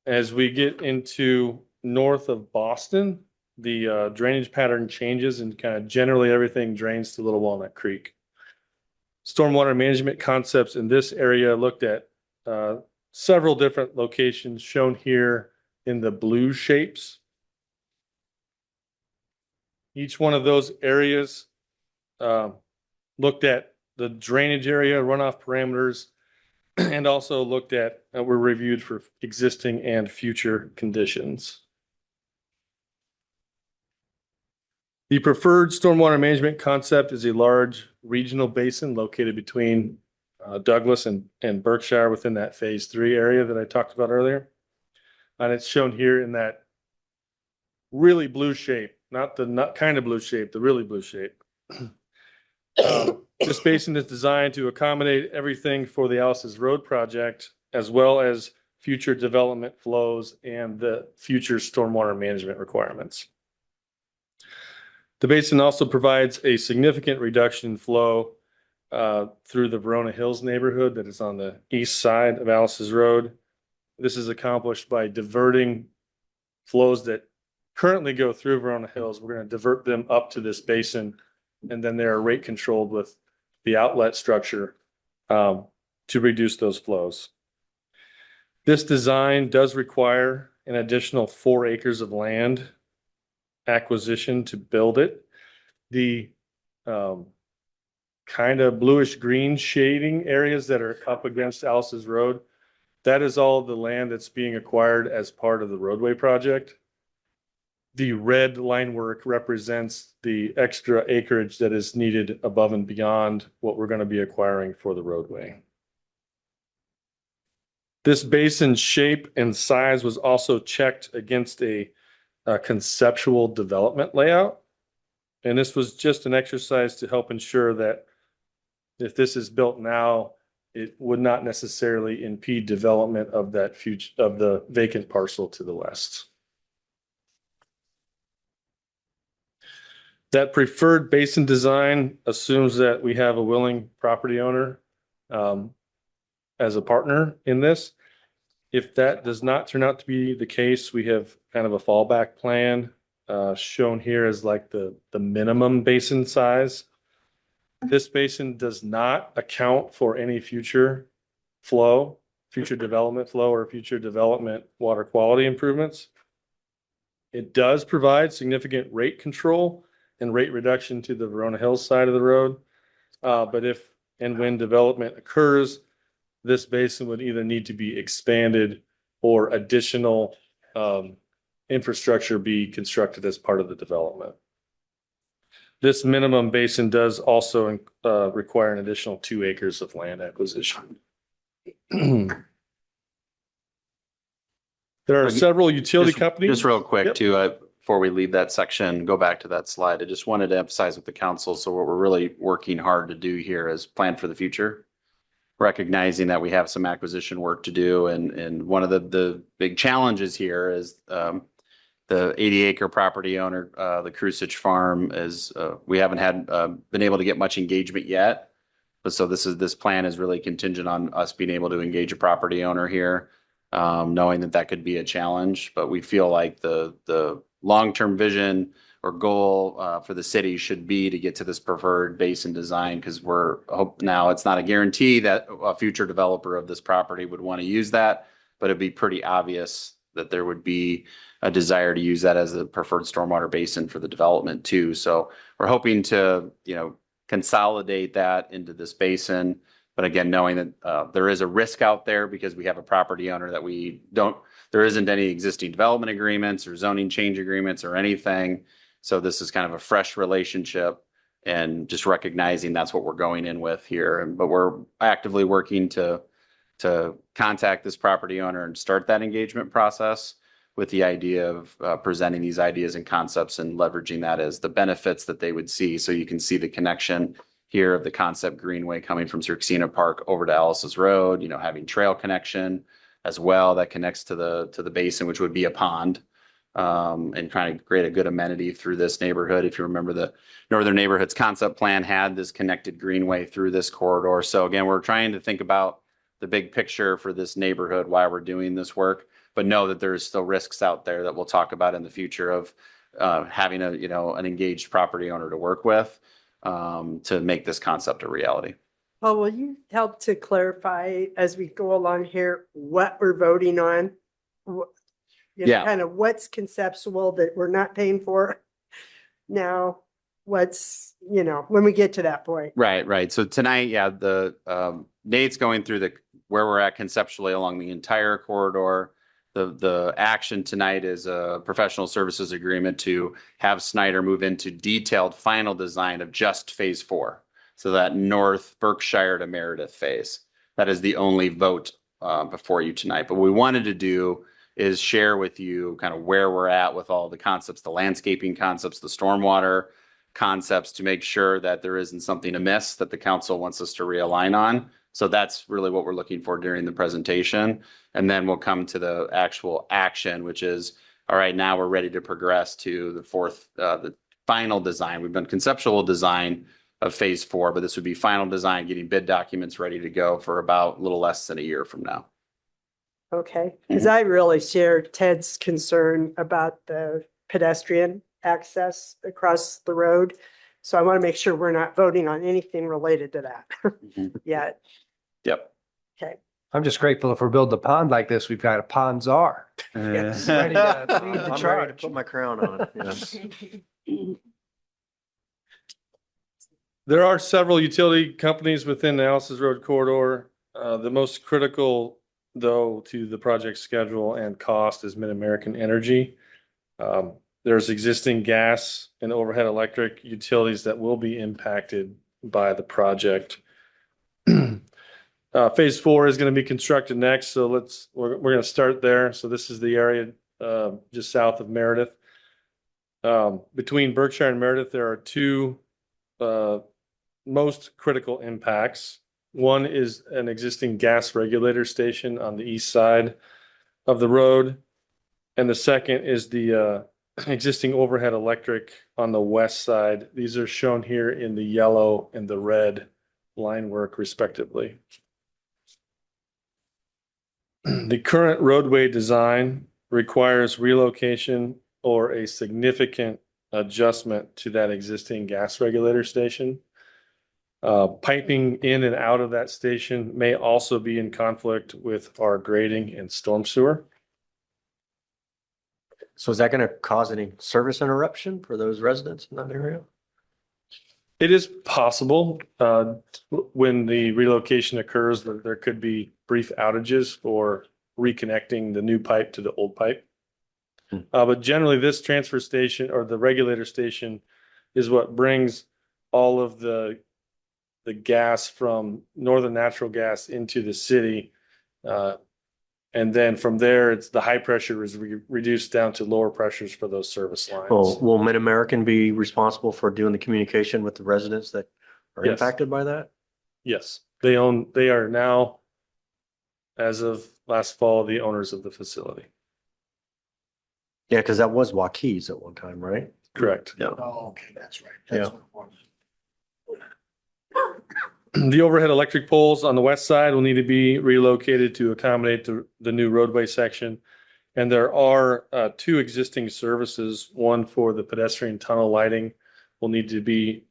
N: As we get into north of Boston, the drainage pattern changes and kind of generally everything drains to Little Walnut Creek. Stormwater management concepts in this area looked at several different locations shown here in the blue shapes. Each one of those areas looked at the drainage area, runoff parameters, and also looked at, were reviewed for existing and future conditions. The preferred stormwater management concept is a large regional basin located between Douglas and Berkshire within that phase 3 area that I talked about earlier. And it's shown here in that really blue shape, not kind of blue shape, the really blue shape. This basin is designed to accommodate everything for the Alice's Road project, as well as future development flows and the future stormwater management requirements. The basin also provides a significant reduction in flow through the Verona Hills neighborhood that is on the east side of Alice's Road. This is accomplished by diverting flows that currently go through Verona Hills. We're going to divert them up to this basin, and then they are rate controlled with the outlet structure to reduce those flows. This design does require an additional 4 acres of land acquisition to build it. The kind of bluish green shading areas that are up against Alice's Road, that is all the land that's being acquired as part of the roadway project. The red line work represents the extra acreage that is needed above and beyond what we're going to be acquiring for the roadway. This basin shape and size was also checked against a conceptual development layout. And this was just an exercise to help ensure that if this is built now, it would not necessarily impede development of that future, of the vacant parcel to the west. That preferred basin design assumes that we have a willing property owner as a partner in this. If that does not turn out to be the case, we have kind of a fallback plan shown here as like the minimum basin size. This basin does not account for any future flow, future development flow, or future development water quality improvements. It does provide significant rate control and rate reduction to the Verona Hills side of the road. But if and when development occurs, this basin would either need to be expanded or additional infrastructure be constructed as part of the development. This minimum basin does also require an additional 2 acres of land acquisition. There are several utility companies.
O: Just real quick
N: Yep.
O: too, before we leave that section, go back to that slide. I just wanted to emphasize with the council. So what we're really working hard to do here is plan for the future, recognizing that we have some acquisition work to do. And one of the big challenges here is the 80-acre property owner, the Krusich Farm, is we haven't had been able to get much engagement yet. But so this plan is really contingent on us being able to engage a property owner here, knowing that could be a challenge. But we feel like the long-term vision or goal for the city should be to get to this preferred basin design, because now it's not a guarantee that a future developer of this property would want to use that, but it'd be pretty obvious that there would be a desire to use that as a preferred stormwater basin for the development too. So we're hoping to, consolidate that into this basin. But again, knowing that there is a risk out there because we have a property owner that there isn't any existing development agreements or zoning change agreements or anything. So this is kind of a fresh relationship, and just recognizing that's what we're going in with here. But we're actively working to contact this property owner and start that engagement process with the idea of presenting these ideas and concepts and leveraging that as the benefits that they would see. So you can see the connection here of the concept greenway coming from Circasina Park over to Alice's Road, having trail connection as well that connects to the basin, which would be a pond, and trying to create a good amenity through this neighborhood. If you remember, the Northern Neighborhoods concept plan had this connected greenway through this corridor. So again, we're trying to think about the big picture for this neighborhood while we're doing this work, but know that there's still risks out there that we'll talk about in the future of having an engaged property owner to work with to make this concept a reality.
D: Paul, will you help to clarify as we go along here what we're voting on?
O: Yeah.
D: Kind of what's conceptual that we're not paying for now, what's, when we get to that point.
O: Right. So tonight, Nate's going through where we're at conceptually along the entire corridor. The action tonight is a professional services agreement to have Snyder move into detailed final design of just phase 4. So that North Berkshire to Meredith phase. That is the only vote before you tonight. But what we wanted to do is share with you kind of where we're at with all the concepts, the landscaping concepts, the stormwater concepts, to make sure that there isn't something amiss that the council wants us to realign on. So that's really what we're looking for during the presentation. And then we'll come to the actual action, which is, all right, now we're ready to progress to the final design. We've done conceptual design of phase 4, but this would be final design, getting bid documents ready to go for about a little less than a year from now.
D: Okay, because I really share Ted's concern about the pedestrian access across the road. So I want to make sure we're not voting on anything related to that yet.
O: Yep.
D: Okay.
C: I'm just grateful if we're building a pond like this, we've got a pond czar. Yes, ready to lead the
G: I'm ready to
C: charge.
G: put my crown on. Yes.
N: There are several utility companies within the Alice's Road corridor. The most critical, though, to the project schedule and cost is Mid-American Energy. There's existing gas and overhead electric utilities that will be impacted by the project. Phase 4 is going to be constructed next, so we're going to start there. So this is the area just south of Meredith. Between Berkshire and Meredith, there are two most critical impacts. One is an existing gas regulator station on the east side of the road, and the second is the existing overhead electric on the west side. These are shown here in the yellow and the red line work respectively. The current roadway design requires relocation or a significant adjustment to that existing gas regulator station. Piping in and out of that station may also be in conflict with our grading and storm sewer.
C: So is that going to cause any service interruption for those residents in that area?
N: It is possible when the relocation occurs that there could be brief outages for reconnecting the new pipe to the old pipe. But generally, this transfer station or the regulator station is what brings all of the gas from Northern Natural Gas into the city. And then from there, it's the high pressure is reduced down to lower pressures for those service lines.
C: Will Mid-American be responsible for doing the communication with the residents that are
N: Yes.
C: impacted by that?
N: Yes, they are now, as of last fall, the owners of the facility.
C: Yeah, because that was Waukees at one time, right?
N: Correct.
C: Yeah.
H: Oh, okay, that's right.
C: Yeah.
H: what it was.
N: The overhead electric poles on the west side will need to be relocated to accommodate the new roadway section. And there are two existing services, one for the pedestrian tunnel lighting will need to be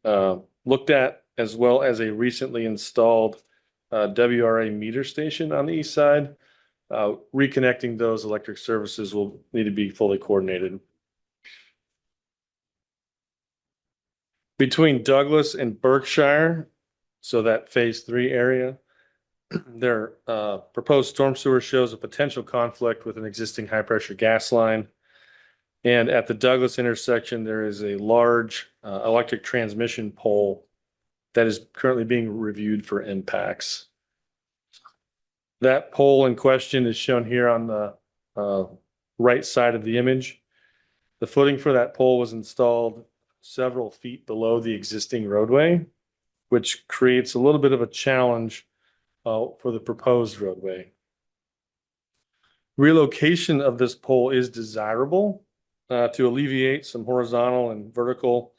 N: looked at, as well as a recently installed WRA meter station on the east side. Reconnecting those electric services will need to be fully coordinated. Between Douglas and Berkshire, so that phase 3 area, their proposed storm sewer shows a potential conflict with an existing high pressure gas line. And at the Douglas intersection, there is a large electric transmission pole that is currently being reviewed for impacts. That pole in question is shown here on the right side of the image. The footing for that pole was installed several feet below the existing roadway, which creates a little bit of a challenge for the proposed roadway. Relocation of this pole is desirable to alleviate some horizontal and vertical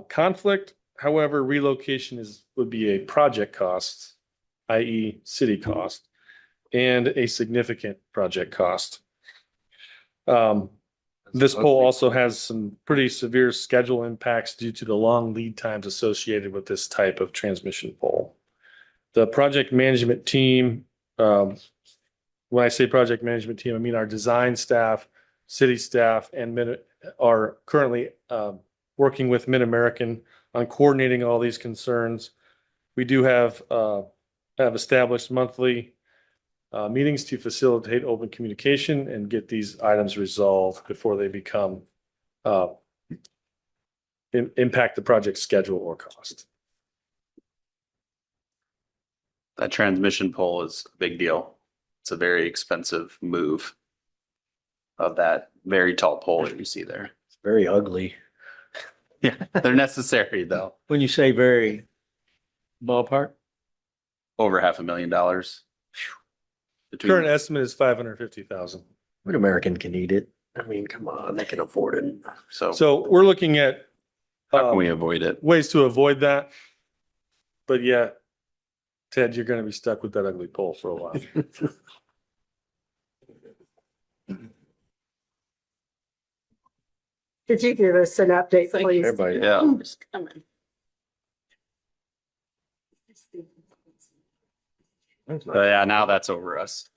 N: conflict. However, relocation would be a project cost, i.e. city cost, and a significant project cost. This pole also has some pretty severe schedule impacts due to the long lead times associated with this type of transmission pole. The project management team, when I say project management team, I mean our design staff, city staff, and are currently working with Mid-American on coordinating all these concerns. We do have established monthly meetings to facilitate open communication and get these items resolved before they become impact the project schedule or cost.
O: That transmission pole is a big deal. It's a very expensive move of that very tall pole that you see there.
C: It's very ugly.
O: Yeah, they're necessary though.
A: When you say very ballpark,
O: Over $500,000.
N: Current estimate is 550,000.
C: Mid-American can eat it. I mean, come on, they can afford it.
N: So we're looking at
O: How can we avoid it?
N: ways to avoid that. But yeah, Ted, you're going to be stuck with that ugly pole for a while.
D: Could you give us an update, please?
C: Everybody,
O: Yeah.
D: Come on.
O: So yeah, now that's over us.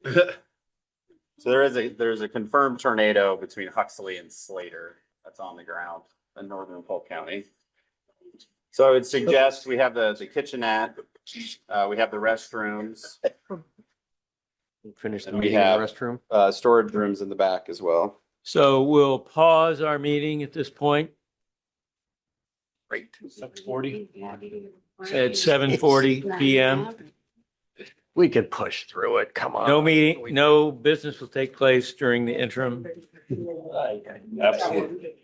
O: So there's a confirmed tornado between Huxley and Slater that's on the ground in northern Polk County. So I would suggest we have the kitchenette, we have the restrooms,
C: Finish the
O: And we
C: meeting in the
O: have-
C: restroom.
O: storage rooms in the back as well.
A: So we'll pause our meeting at this point
O: Great.
I: 6:40.
A: at 7:40 PM.
C: We could push through it. Come on.
A: No meeting, no business will take place during the interim.
I: Absolutely.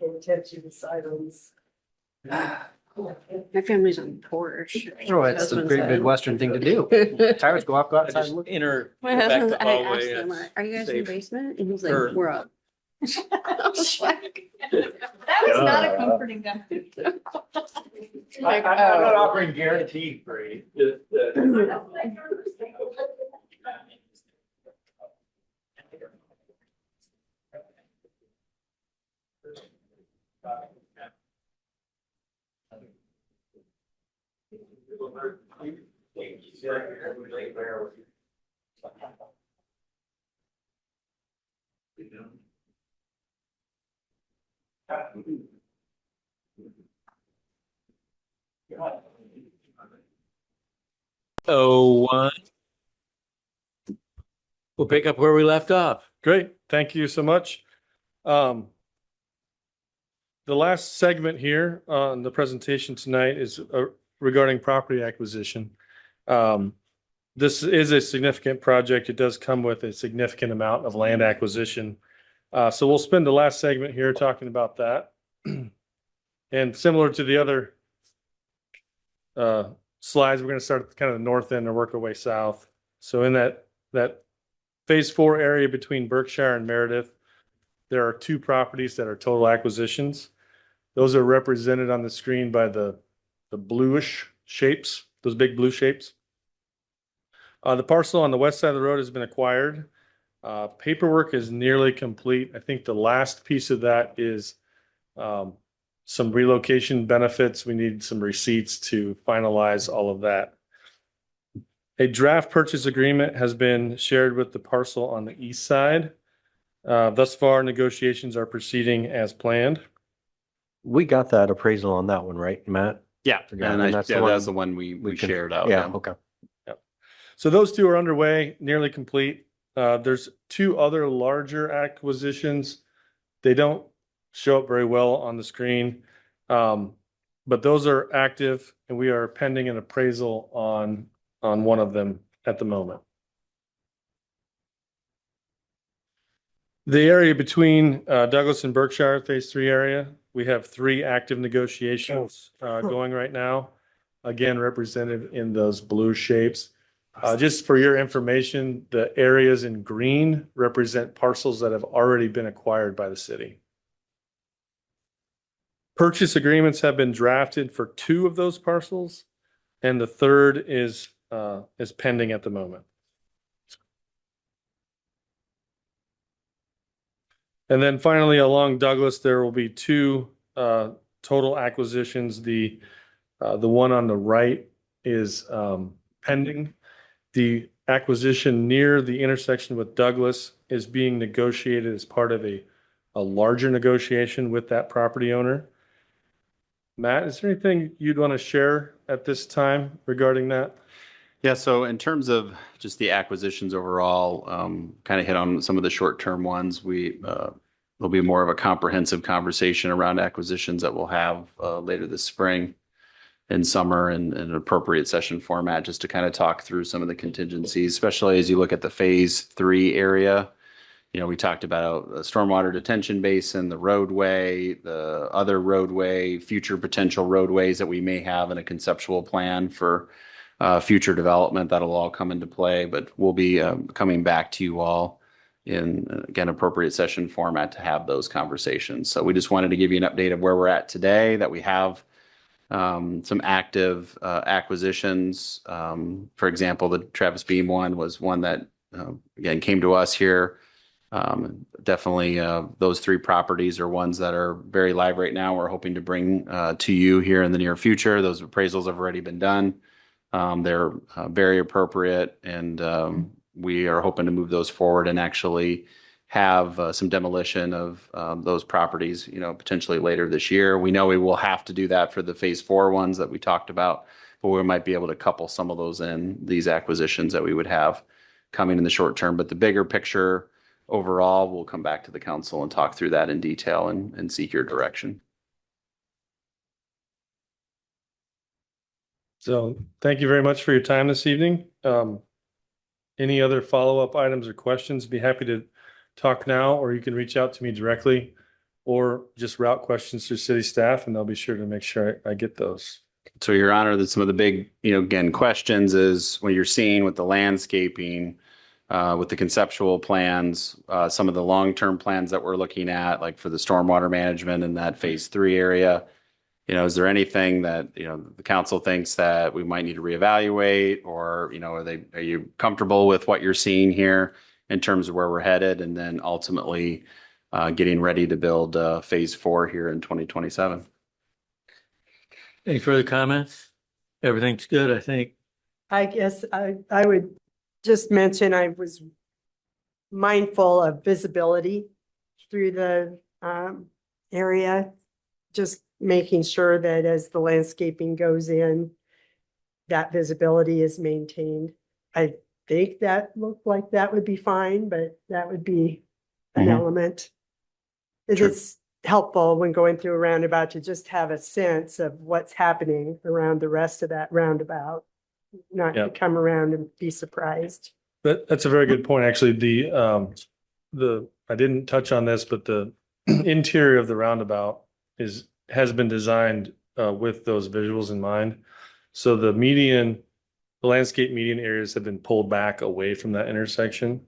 D: My family's on the porch.
C: Oh, it's the great Midwestern thing to do. Tires go off, go outside and
A: Just
C: look.
A: enter
D: My
A: back
D: husband,
A: the
D: I asked
A: hallway.
D: him,
A: It's
D: are you guys in the
A: safe.
D: basement? And he's
A: Or-
D: like, we're up.
L: That was not a comforting guy.
G: I'm not offering guaranteed, Brady.
A: So, we'll pick up where we left off.
N: Great, thank you so much. The last segment here on the presentation tonight is regarding property acquisition. This is a significant project. It does come with a significant amount of land acquisition. So we'll spend the last segment here talking about that. And similar to the other slides, we're going to start at kind of the north end and work our way south. So in that phase 4 area between Berkshire and Meredith, there are 2 properties that are total acquisitions. Those are represented on the screen by the bluish shapes, those big blue shapes. The parcel on the west side of the road has been acquired. Paperwork is nearly complete. I think the last piece of that is some relocation benefits. We need some receipts to finalize all of that. A draft purchase agreement has been shared with the parcel on the east side. Thus far, negotiations are proceeding as planned.
C: We got that appraisal on that one, right, Matt?
O: Yeah,
C: Yeah,
O: and
C: and that's the
O: that's
C: one
O: the one we
C: can-
O: shared out.
C: Yeah, okay.
N: So those 2 are underway, nearly complete. There's 2 other larger acquisitions. They don't show up very well on the screen. But those are active and we are pending an appraisal on one of them at the moment. The area between Douglas and Berkshire, phase 3 area, we have 3 active negotiations going right now. Again, represented in those blue shapes. Just for your information, the areas in green represent parcels that have already been acquired by the city. Purchase agreements have been drafted for 2 of those parcels, and the third is pending at the moment. And then finally, along Douglas, there will be 2 total acquisitions. The one on the right is pending. The acquisition near the intersection with Douglas is being negotiated as part of a larger negotiation with that property owner. Matt, is there anything you'd want to share at this time regarding that?
O: Yeah, so in terms of just the acquisitions overall, kind of hit on some of the short-term ones. There'll be more of a comprehensive conversation around acquisitions that we'll have later this spring and summer in an appropriate session format, just to kind of talk through some of the contingencies, especially as you look at the phase 3 area. You know, we talked about the stormwater detention basin, the roadway, the other roadway, future potential roadways that we may have in a conceptual plan for future development. That'll all come into play, but we'll be coming back to you all in, again, appropriate session format to have those conversations. So we just wanted to give you an update of where we're at today, that we have some active acquisitions. For example, the Travis Beam one was one that, again, came to us here. Definitely those 3 properties are ones that are very live right now. We're hoping to bring to you here in the near future. Those appraisals have already been done. They're very appropriate, and we are hoping to move those forward and actually have some demolition of those properties, potentially later this year. We know we will have to do that for the phase 4 ones that we talked about, but we might be able to couple some of those in these acquisitions that we would have coming in the short term. But the bigger picture overall, we'll come back to the council and talk through that in detail and seek your direction.
N: So thank you very much for your time this evening. Any other follow-up items or questions? Be happy to talk now, or you can reach out to me directly, or just route questions through city staff, and they'll be sure to make sure I get those.
O: So, Your Honor, that some of the big, again, questions is what you're seeing with the landscaping, with the conceptual plans, some of the long-term plans that we're looking at, like for the stormwater management in that phase 3 area. Is there anything that, the council thinks that we might need to reevaluate, or, are you comfortable with what you're seeing here in terms of where we're headed, and then ultimately getting ready to build phase 4 here in 2027?
A: Any further comments? Everything's good, I think.
D: I guess I would just mention I was mindful of visibility through the area, just making sure that as the landscaping goes in, that visibility is maintained. I think that looked like that would be fine, but that would be an element. It's helpful when going through a roundabout to just have a sense of what's happening around the rest of that roundabout, not to come around and be surprised.
N: That's a very good point, actually. I didn't touch on this, but the interior of the roundabout has been designed with those visuals in mind. So the landscape median areas have been pulled back away from that intersection.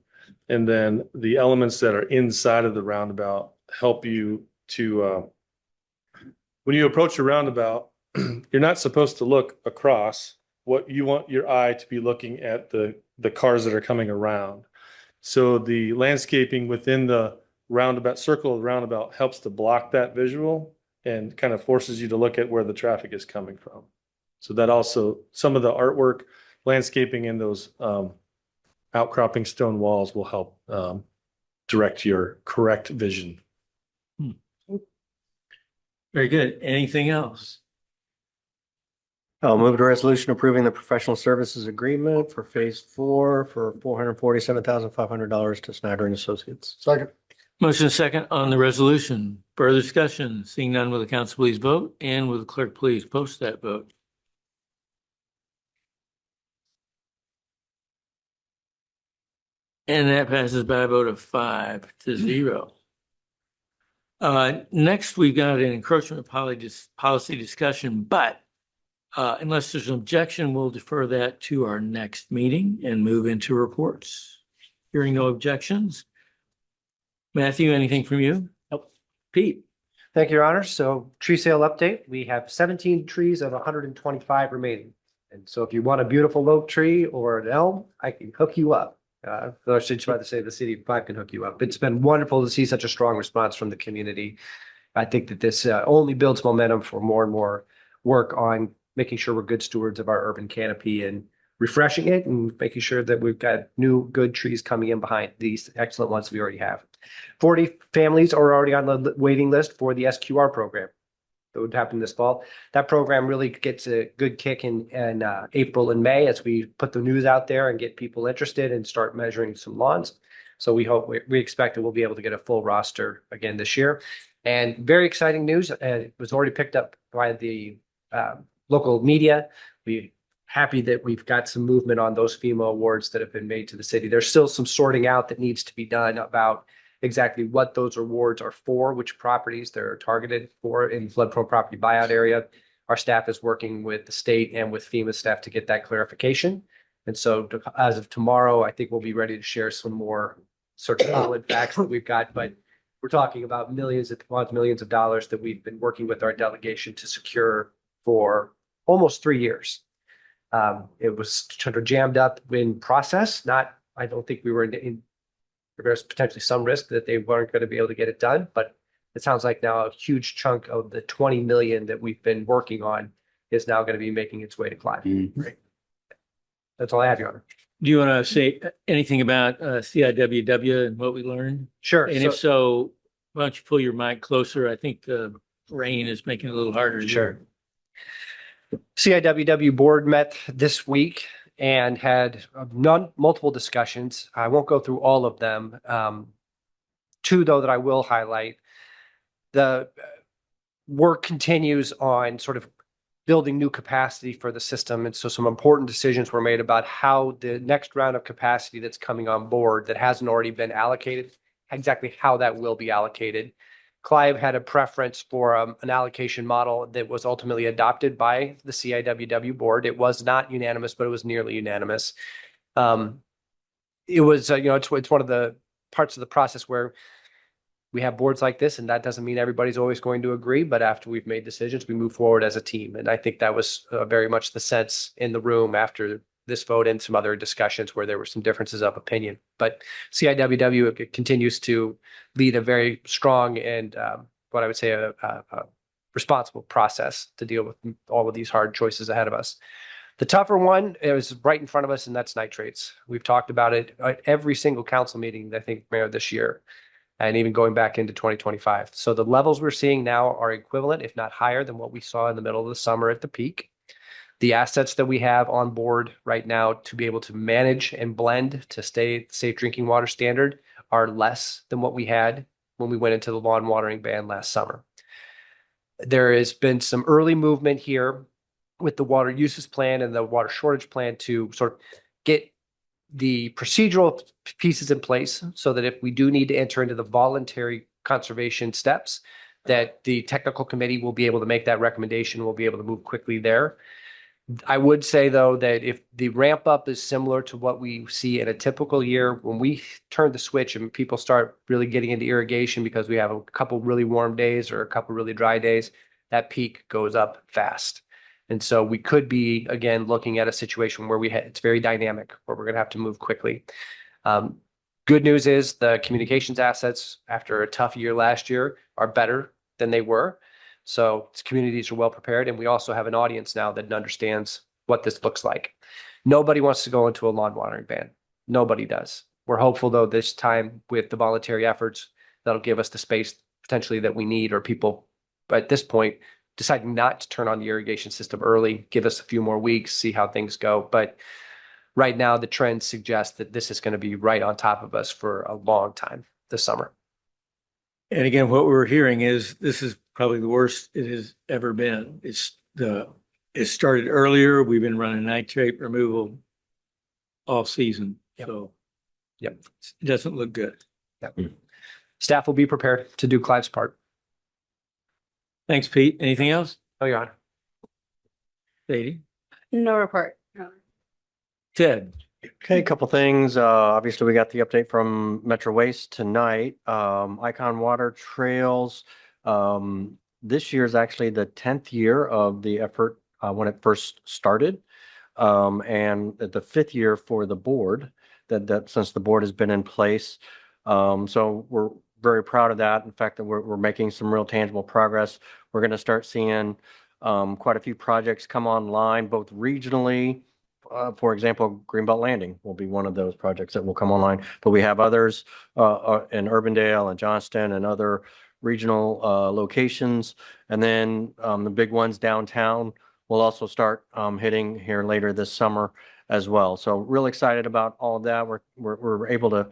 N: And then the elements that are inside of the roundabout help you to, when you approach a roundabout, you're not supposed to look across. What you want your eye to be looking at the cars that are coming around. So the landscaping within the circle of the roundabout helps to block that visual and kind of forces you to look at where the traffic is coming from. So that also, some of the artwork, landscaping in those outcropping stone walls will help direct your correct vision.
A: Very good. Anything else?
C: I'll move to resolution approving the professional services agreement for phase 4 for $447,500 to Snyder and Associates.
H: Second.
A: Motion second on the resolution. Further discussion? Seeing none, will the council please vote? And will the clerk please post that vote? And that passes by a vote of 5-0. Next, we've got an encroachment policy discussion, but unless there's an objection, we'll defer that to our next meeting and move into reports. Hearing no objections. Matthew, anything from you?
C: Nope.
A: Pete?
C: Thank you, Your Honor. So tree sale update, we have 17 trees of 125 remaining. And so if you want a beautiful oak tree or an elm, I can hook you up. I should try to say the city of Clive can hook you up. It's been wonderful to see such a strong response from the community. I think that this only builds momentum for more and more work on making sure we're good stewards of our urban canopy and refreshing it and making sure that we've got new good trees coming in behind these excellent ones we already have. 40 families are already on the waiting list for the SQR program that would happen this fall. That program really gets a good kick in April and May as we put the news out there and get people interested and start measuring some lawns. So we expect that we'll be able to get a full roster again this year. And very exciting news, it was already picked up by the local media. We're happy that we've got some movement on those FEMA awards that have been made to the city. There's still some sorting out that needs to be done about exactly what those awards are for, which properties they're targeted for in flood-prone property buyout area. Our staff is working with the state and with FEMA staff to get that clarification. And so as of tomorrow, I think we'll be ready to share some more sort of solid facts that we've got, but we're talking about millions of dollars that we've been working with our delegation to secure for almost 3 years. It was sort of jammed up in process. I don't think we were there's potentially some risk that they weren't going to be able to get it done, but it sounds like now a huge chunk of the 20 million that we've been working on is now going to be making its way to Clive. Right. That's all I have, Your Honor.
A: Do you want to say anything about CIWW and what we learned?
C: Sure.
A: And if so, why don't you pull your mic closer? I think the rain is making it a little harder to hear.
C: CIWW board met this week and had multiple discussions. I won't go through all of them. Two, though, that I will highlight. The work continues on sort of building new capacity for the system. And so some important decisions were made about how the next round of capacity that's coming on board that hasn't already been allocated, exactly how that will be allocated. Clive had a preference for an allocation model that was ultimately adopted by the CIWW board. It was not unanimous, but it was nearly unanimous. It was, it's one of the parts of the process where we have boards like this, and that doesn't mean everybody's always going to agree, but after we've made decisions, we move forward as a team. And I think that was very much the sense in the room after this vote and some other discussions where there were some differences of opinion. But CIWW continues to lead a very strong and what I would say a responsible process to deal with all of these hard choices ahead of us. The tougher one is right in front of us, and that's nitrates. We've talked about it at every single council meeting, I think, Mayor, this year, and even going back into 2025. So the levels we're seeing now are equivalent, if not higher, than what we saw in the middle of the summer at the peak. The assets that we have on board right now to be able to manage and blend to stay safe drinking water standard are less than what we had when we went into the lawn watering ban last summer. There has been some early movement here with the water uses plan and the water shortage plan to sort of get the procedural pieces in place so that if we do need to enter into the voluntary conservation steps, that the technical committee will be able to make that recommendation. We'll be able to move quickly there. I would say, though, that if the ramp up is similar to what we see in a typical year, when we turn the switch and people start really getting into irrigation because we have a couple really warm days or a couple really dry days, that peak goes up fast. And so we could be, again, looking at a situation where it's very dynamic, where we're going to have to move quickly. Good news is the communications assets, after a tough year last year, are better than they were. So communities are well prepared. And we also have an audience now that understands what this looks like. Nobody wants to go into a lawn watering ban. Nobody does. We're hopeful, though, this time with the voluntary efforts, that'll give us the space potentially that we need, or people, but at this point, deciding not to turn on the irrigation system early, give us a few more weeks, see how things go. But right now, the trends suggest that this is going to be right on top of us for a long time this summer.
A: And again, what we're hearing is this is probably the worst it has ever been. It started earlier. We've been running nitrate removal all season.
C: Yep.
A: So
C: Yep,
A: it doesn't look good.
C: Yep. Staff will be prepared to do Clive's part.
A: Thanks, Pete. Anything else?
C: Oh, Your Honor.
A: Sadie?
D: No report.
A: Ted?
G: Okay, a couple things. Obviously, we got the update from Metro Waste tonight. Icon Water Trails. This year is actually the 10th year of the effort when it first started. And the 5th year for the board that since the board has been in place. So we're very proud of that. In fact, that we're making some real tangible progress. We're going to start seeing quite a few projects come online, both regionally. For example, Greenbelt Landing will be one of those projects that will come online, but we have others in Urbandale and Johnston and other regional locations. And then the big ones downtown will also start hitting here later this summer as well. So real excited about all of that. We're able to,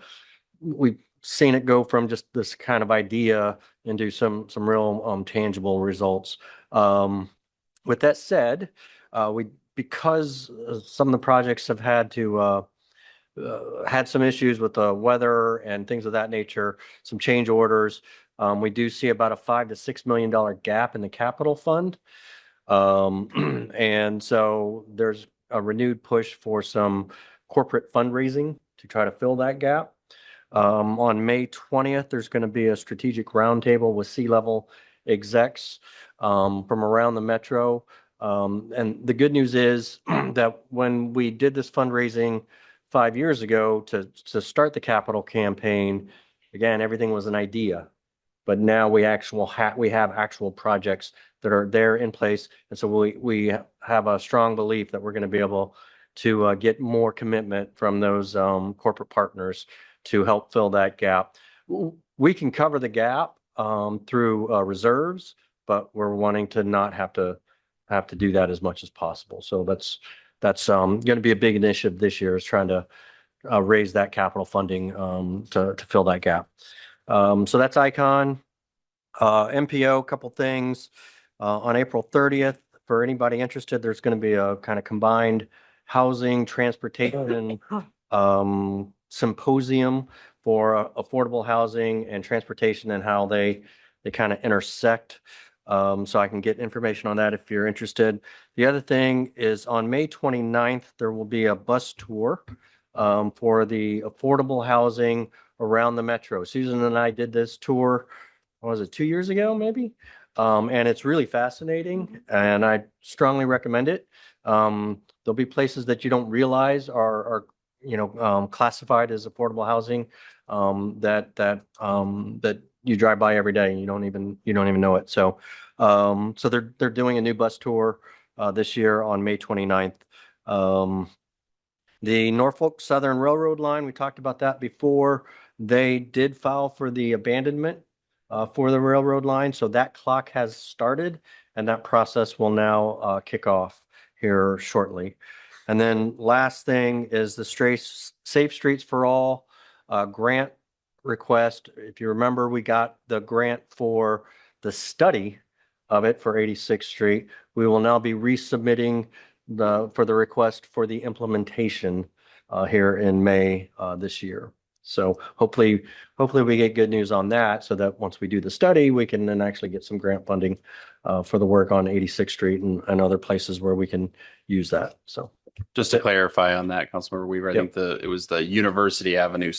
G: we've seen it go from just this kind of idea into some real tangible results. With that said, because some of the projects have had some issues with the weather and things of that nature, some change orders. We do see about a $5 to $6 million gap in the capital fund. And so there's a renewed push for some corporate fundraising to try to fill that gap. On May 20th, there's going to be a strategic roundtable with C-level execs from around the metro. And the good news is that when we did this fundraising 5 years ago to start the capital campaign, again, everything was an idea. But now we have actual projects that are there in place. And so we have a strong belief that we're going to be able to get more commitment from those corporate partners to help fill that gap. We can cover the gap through reserves, but we're wanting to not have to do that as much as possible. So that's going to be a big initiative this year, is trying to raise that capital funding to fill that gap. So that's Icon. MPO, couple things. On April 30th, for anybody interested, there's going to be a kind of combined housing, transportation symposium for affordable housing and transportation and how they kind of intersect. So I can get information on that if you're interested. The other thing is on May 29th, there will be a bus tour for the affordable housing around the metro. Susan and I did this tour, what was it, 2 years ago, maybe? And it's really fascinating, and I strongly recommend it. There'll be places that you don't realize are classified as affordable housing that you drive by every day and you don't even know it. So they're doing a new bus tour this year on May 29th. The Norfolk Southern Railroad line, we talked about that before. They did file for the abandonment for the railroad line. So that clock has started, and that process will now kick off here shortly. And then last thing is the Safe Streets for All grant request. If you remember, we got the grant for the study of it for 86th Street. We will now be resubmitting for the request for the implementation here in May this year. So hopefully we get good news on that, so that once we do the study, we can then actually get some grant funding for the work on 86th Street and other places where we can use that. So
O: just to clarify on that, Councilmember Weaver, I think it was the University Avenue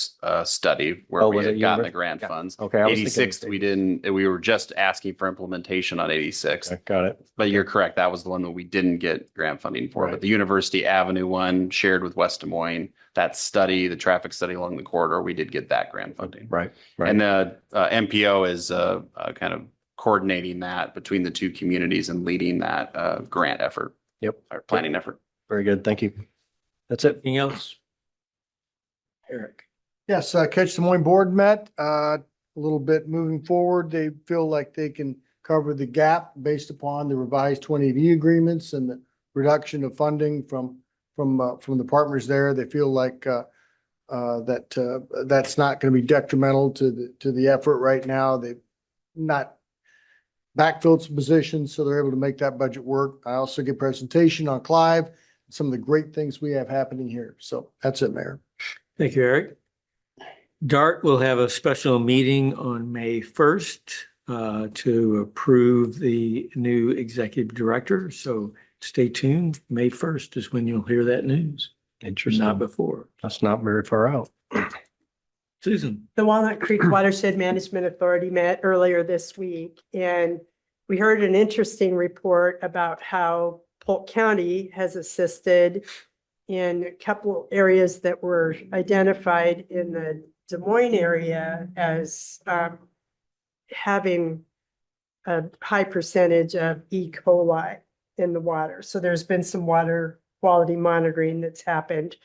O: study where we had gotten the grant funds.
G: Okay.
O: 86th, we were just asking for implementation on 86th.
G: Okay, got it.
O: But you're correct. That was the one that we didn't get grant funding for.
G: Right.
O: But the University Avenue one shared with West Des Moines, that study, the traffic study along the corridor, we did get that grant funding.
G: Right.
O: And the MPO is kind of coordinating that between the two communities and leading that grant effort.
G: Yep.
O: Or planning effort.
G: Very good. Thank you. That's it.
A: Anything else? Eric?
H: Yes, Catch Des Moines Board met a little bit moving forward. They feel like they can cover the gap based upon the revised 2080 agreements and the reduction of funding from the partners there. They feel like that's not going to be detrimental to the effort right now. They've not backfilled some positions, so they're able to make that budget work. I also get presentation on Clive, some of the great things we have happening here. So that's it, Mayor.
A: Thank you, Eric. DART will have a special meeting on May 1st to approve the new executive director. So stay tuned. May 1st is when you'll hear that news.
G: Interesting.
A: Not before.
G: That's not very far out.
A: Susan?
D: The Walnut Creek Watershed Management Authority met earlier this week, and we heard an interesting report about how Polk County has assisted in a couple areas that were identified in the Des Moines area as having a high percentage of E. coli in the water. So there's been some water quality monitoring that's happened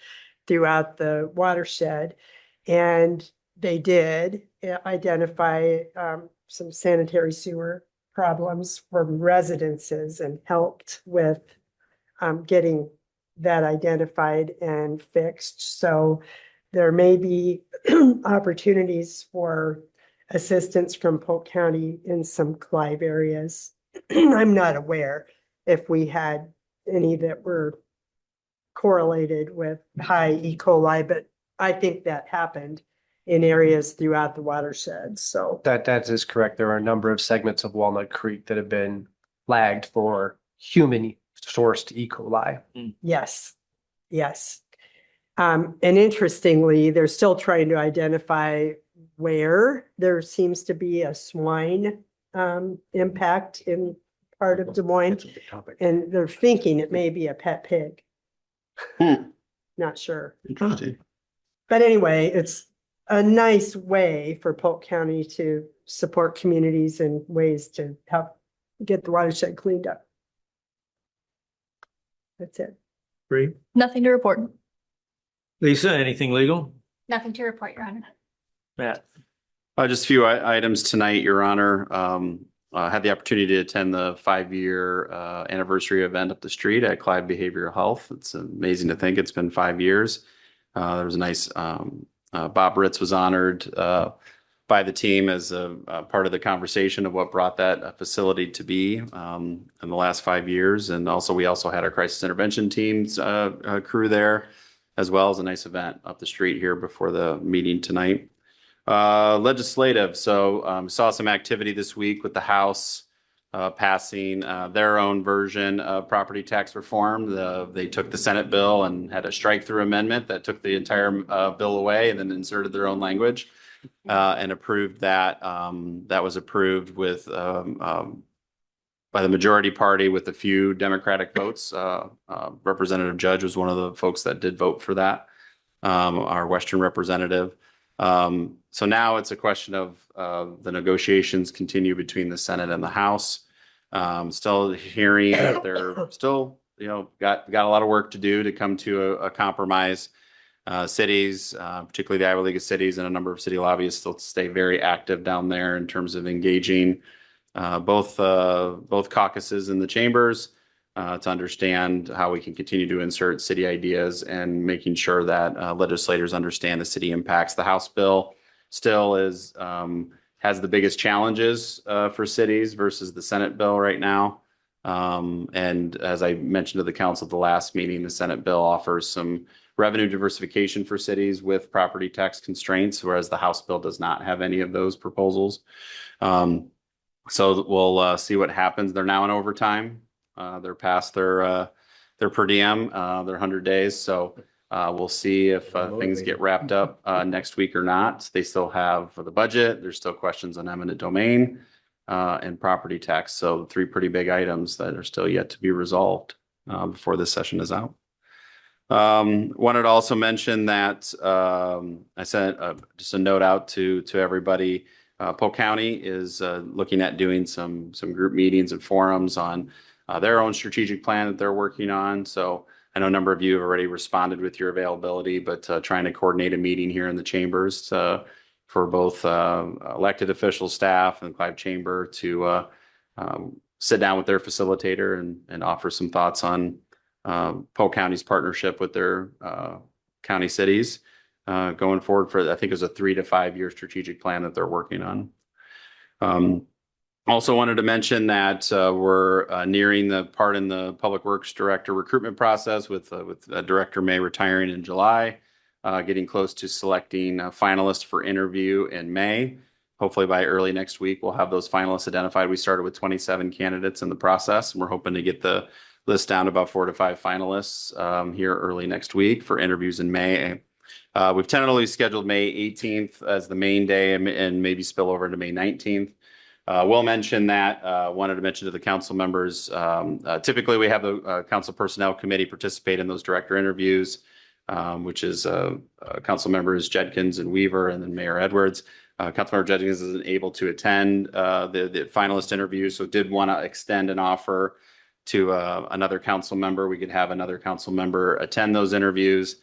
D: throughout the watershed. And they did identify some sanitary sewer problems from residences and helped with getting that identified and fixed. So there may be opportunities for assistance from Polk County in some Clive areas. I'm not aware if we had any that were correlated with high E. coli, but I think that happened in areas throughout the watershed. So
C: That is correct. There are a number of segments of Walnut Creek that have been flagged for human sourced E. coli.
D: yes, yes. And interestingly, they're still trying to identify where there seems to be a swine impact in part of Des Moines.
C: That's a big topic.
D: And they're thinking it may be a pet pig. Not sure.
F: Interesting.
D: But anyway, it's a nice way for Polk County to support communities and ways to help get the watershed cleaned up. That's it.
A: Bree?
L: Nothing to report.
A: Lisa, anything legal?
D: Nothing to report, Your Honor.
A: Matt?
O: Just a few items tonight, Your Honor. Had the opportunity to attend the 5-year anniversary event up the street at Clive Behavioral Health. It's amazing to think it's been 5 years. There was a nice, Bob Ritz was honored by the team as a part of the conversation of what brought that facility to be in the last 5 years. And also, we also had our crisis intervention team's crew there, as well as a nice event up the street here before the meeting tonight. Legislative. So saw some activity this week with the House passing their own version of property tax reform. They took the Senate bill and had a strike-through amendment that took the entire bill away and then inserted their own language and approved that. That was approved with by the majority party with a few Democratic votes. Representative Judge was one of the folks that did vote for that, our Western representative. So now it's a question of the negotiations continue between the Senate and the House. Still hearing that they're still, got a lot of work to do to come to a compromise. Cities, particularly the Iowa League of Cities and a number of city lobbyists still stay very active down there in terms of engaging both caucuses in the chambers to understand how we can continue to insert city ideas and making sure that legislators understand the city impacts. The House bill still has the biggest challenges for cities versus the Senate bill right now. And as I mentioned to the council at the last meeting, the Senate bill offers some revenue diversification for cities with property tax constraints, whereas the House bill does not have any of those proposals. So we'll see what happens. They're now in overtime. They're past their per diem, their 100 days. So we'll see if things get wrapped up next week or not. They still have the budget. There's still questions on eminent domain and property tax. So 3 pretty big items that are still yet to be resolved before this session is out. Wanted to also mention that I sent just a note out to everybody. Polk County is looking at doing some group meetings and forums on their own strategic plan that they're working on. So I know a number of you have already responded with your availability, but trying to coordinate a meeting here in the chambers for both elected official staff and the Clive Chamber to sit down with their facilitator and offer some thoughts on Polk County's partnership with their county cities going forward for, I think it was a 3 to 5 year strategic plan that they're working on. Also wanted to mention that we're nearing the part in the Public Works Director recruitment process with Director May retiring in July, getting close to selecting finalists for interview in May. Hopefully by early next week, we'll have those finalists identified. We started with 27 candidates in the process, and we're hoping to get the list down to about 4 to 5 finalists here early next week for interviews in May. We've tentatively scheduled May 18th as the main day and maybe spill over into May 19th. Will mention that, wanted to mention to the council members, typically we have the council personnel committee participate in those director interviews, which is council members Judkins and Weaver and then Mayor Edwards. Councilmember Judkins isn't able to attend the finalist interview, so did want to extend an offer to another council member. We could have another council member attend those interviews.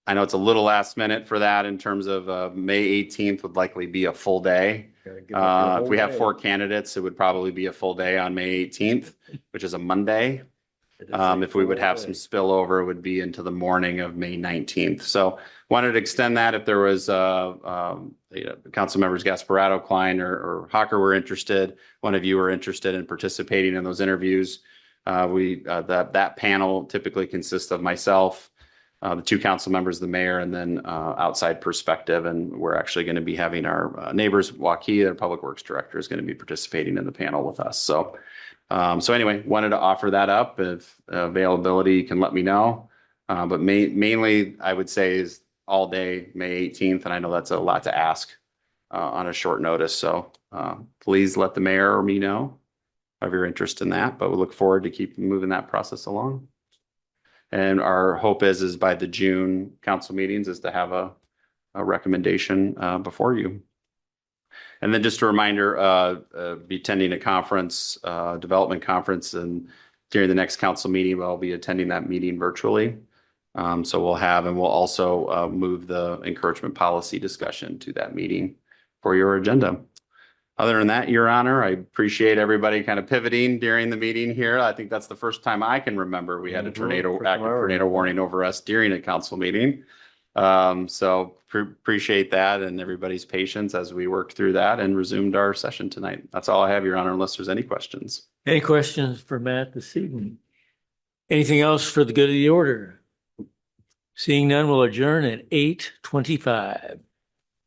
O: I know it's a little last minute for that in terms of May 18th would likely be a full day. If we have 4 candidates, it would probably be a full day on May 18th, which is a Monday. If we would have some spillover, it would be into the morning of May 19th. So wanted to extend that if there was council members Gasparado, Klein, or Hawker were interested. One of you were interested in participating in those interviews. That panel typically consists of myself, the 2 council members, the mayor, and then outside perspective. And we're actually going to be having our neighbors, Waukee, their public works director, is going to be participating in the panel with us. So anyway, wanted to offer that up. If availability, you can let me know. But mainly, I would say is all day, May 18th. And I know that's a lot to ask on a short notice. So please let the mayor or me know of your interest in that. But we look forward to keep moving that process along. And our hope is by the June council meetings is to have a recommendation before you. And then just a reminder, be attending a conference, development conference in during the next council meeting, but I'll be attending that meeting virtually. So we'll also move the encouragement policy discussion to that meeting for your agenda. Other than that, Your Honor, I appreciate everybody kind of pivoting during the meeting here. I think that's the first time I can remember we had a active tornado warning over us during a council meeting. So appreciate that and everybody's patience as we worked through that and resumed our session tonight. That's all I have, Your Honor, unless there's any questions.
A: Any questions for Matt this evening? Anything else for the good of the order? Seeing none, we'll adjourn at 8:25.